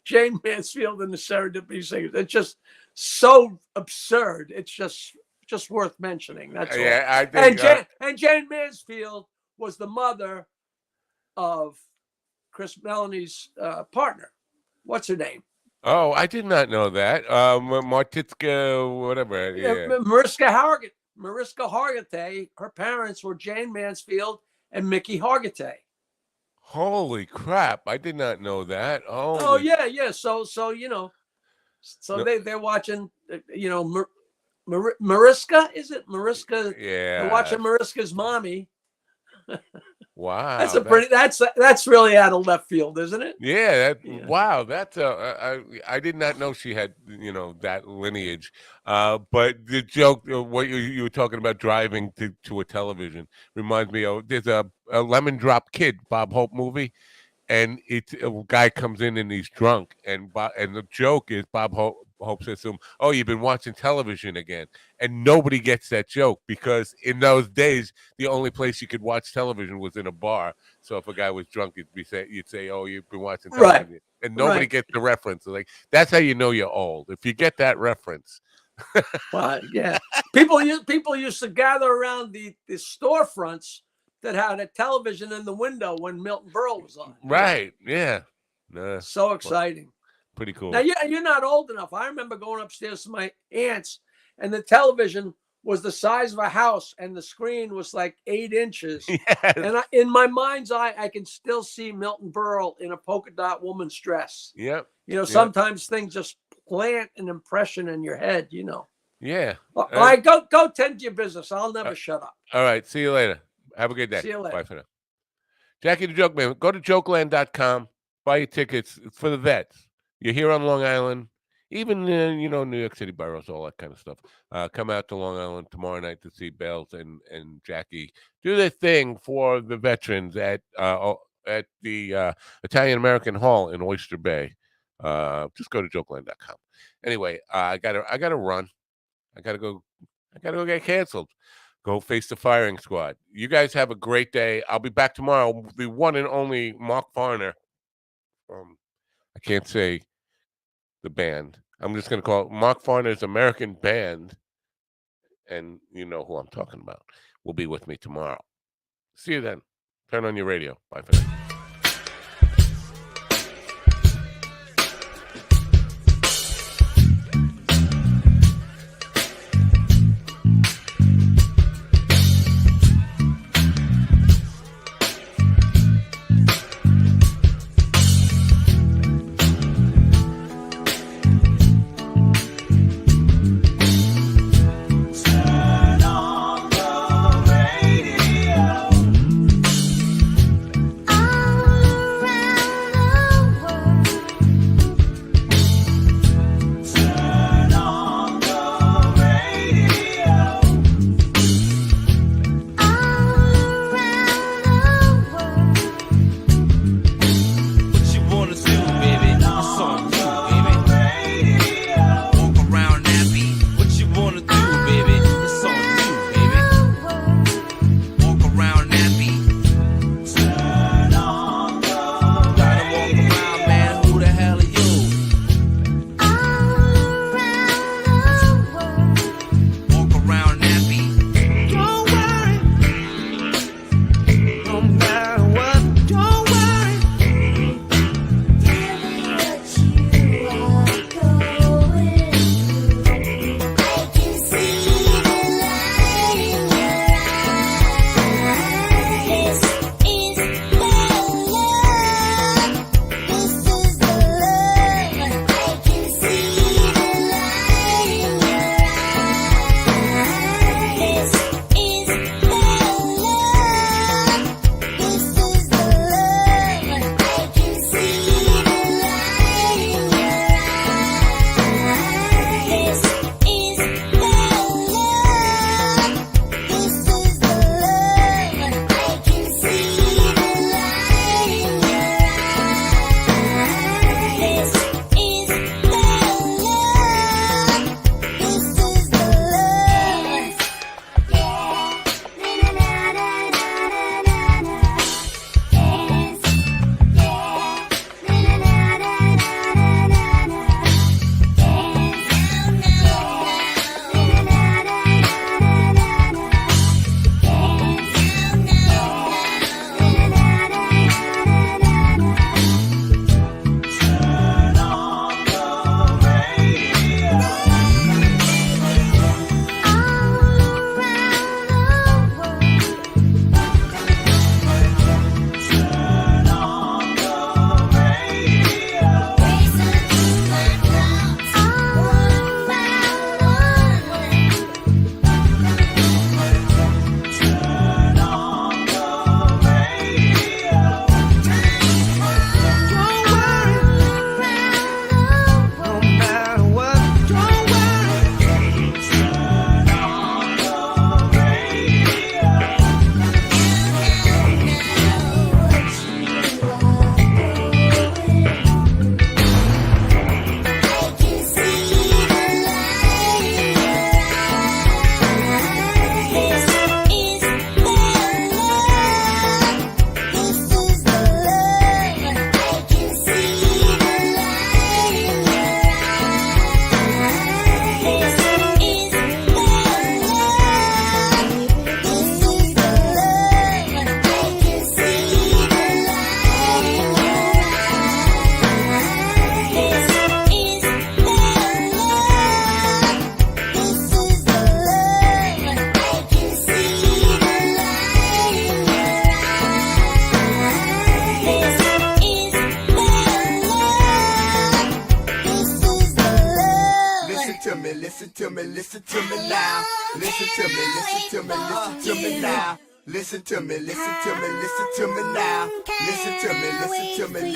Jane Mansfield and the Serendipity Singers. It's just so absurd. It's just worth mentioning. That's all. Yeah, I think. And Jane Mansfield was the mother of Chris Melanie's partner. What's her name? Oh, I did not know that. Martitska, whatever. Yeah. Mariska Hargitay. Her parents were Jane Mansfield and Mickey Hargitay. Holy crap! I did not know that. Oh yeah. So they're watching. Mariska, is it Mariska? Yeah. They're watching Mariska's mommy. Wow. That's really out of left field, isn't it? Yeah. Wow. That's I did not know she had that lineage. But the joke, what you were talking about driving to a television reminds me of there's a Lemon Drop Kid Bob Hope movie, and it's a guy comes in and he's drunk, and the joke is Bob Hope says to him, "Oh, you've been watching television again," and nobody gets that joke because in those days the only place you could watch television was in a bar. So if a guy was drunk, you'd say, "Oh, you've been watching television," right. And nobody gets the reference. Like that's how you know you're old if you get that reference. Well, yeah, people used to gather around the storefronts that had a television in the window when Milton Berle was on. Right? Yeah. So exciting. Pretty cool. Now, you're not old enough. I remember going upstairs to my aunt's, and the television was the size of a house, and the screen was like 8 inches. Yes. And in my mind's eye, I can still see Milton Berle in a polka dot woman's dress. Yep. Sometimes things just plant an impression in your head. Yeah. All right, go tend to your business. I'll never shut up. All right. See you later. Have a good day. See you later. Bye for now. Jackie the Joke Man. Go to jokeland.com. Buy your tickets for the vets. You're here on Long Island. even New York City boroughs, all that kind of stuff. Come out to Long Island tomorrow night to see Bales and Jackie do their thing for the veterans at the Italian American Hall in Oyster Bay. Just go to jokeland.com. Anyway, I gotta run. I gotta go get canceled. Go face the firing squad. You guys have a great day. I'll be back tomorrow. The one and only Mark Farner. I can't say the band. I'm just going to call it Mark Farner's American Band. And you know who I'm talking about. Will be with me tomorrow. See you then. Turn on your radio. Bye for now. listen to me now. Listen to me, listen to me, listen to me now. Listen to me, listen to me, listen to me now. Listen to me, listen to me, listen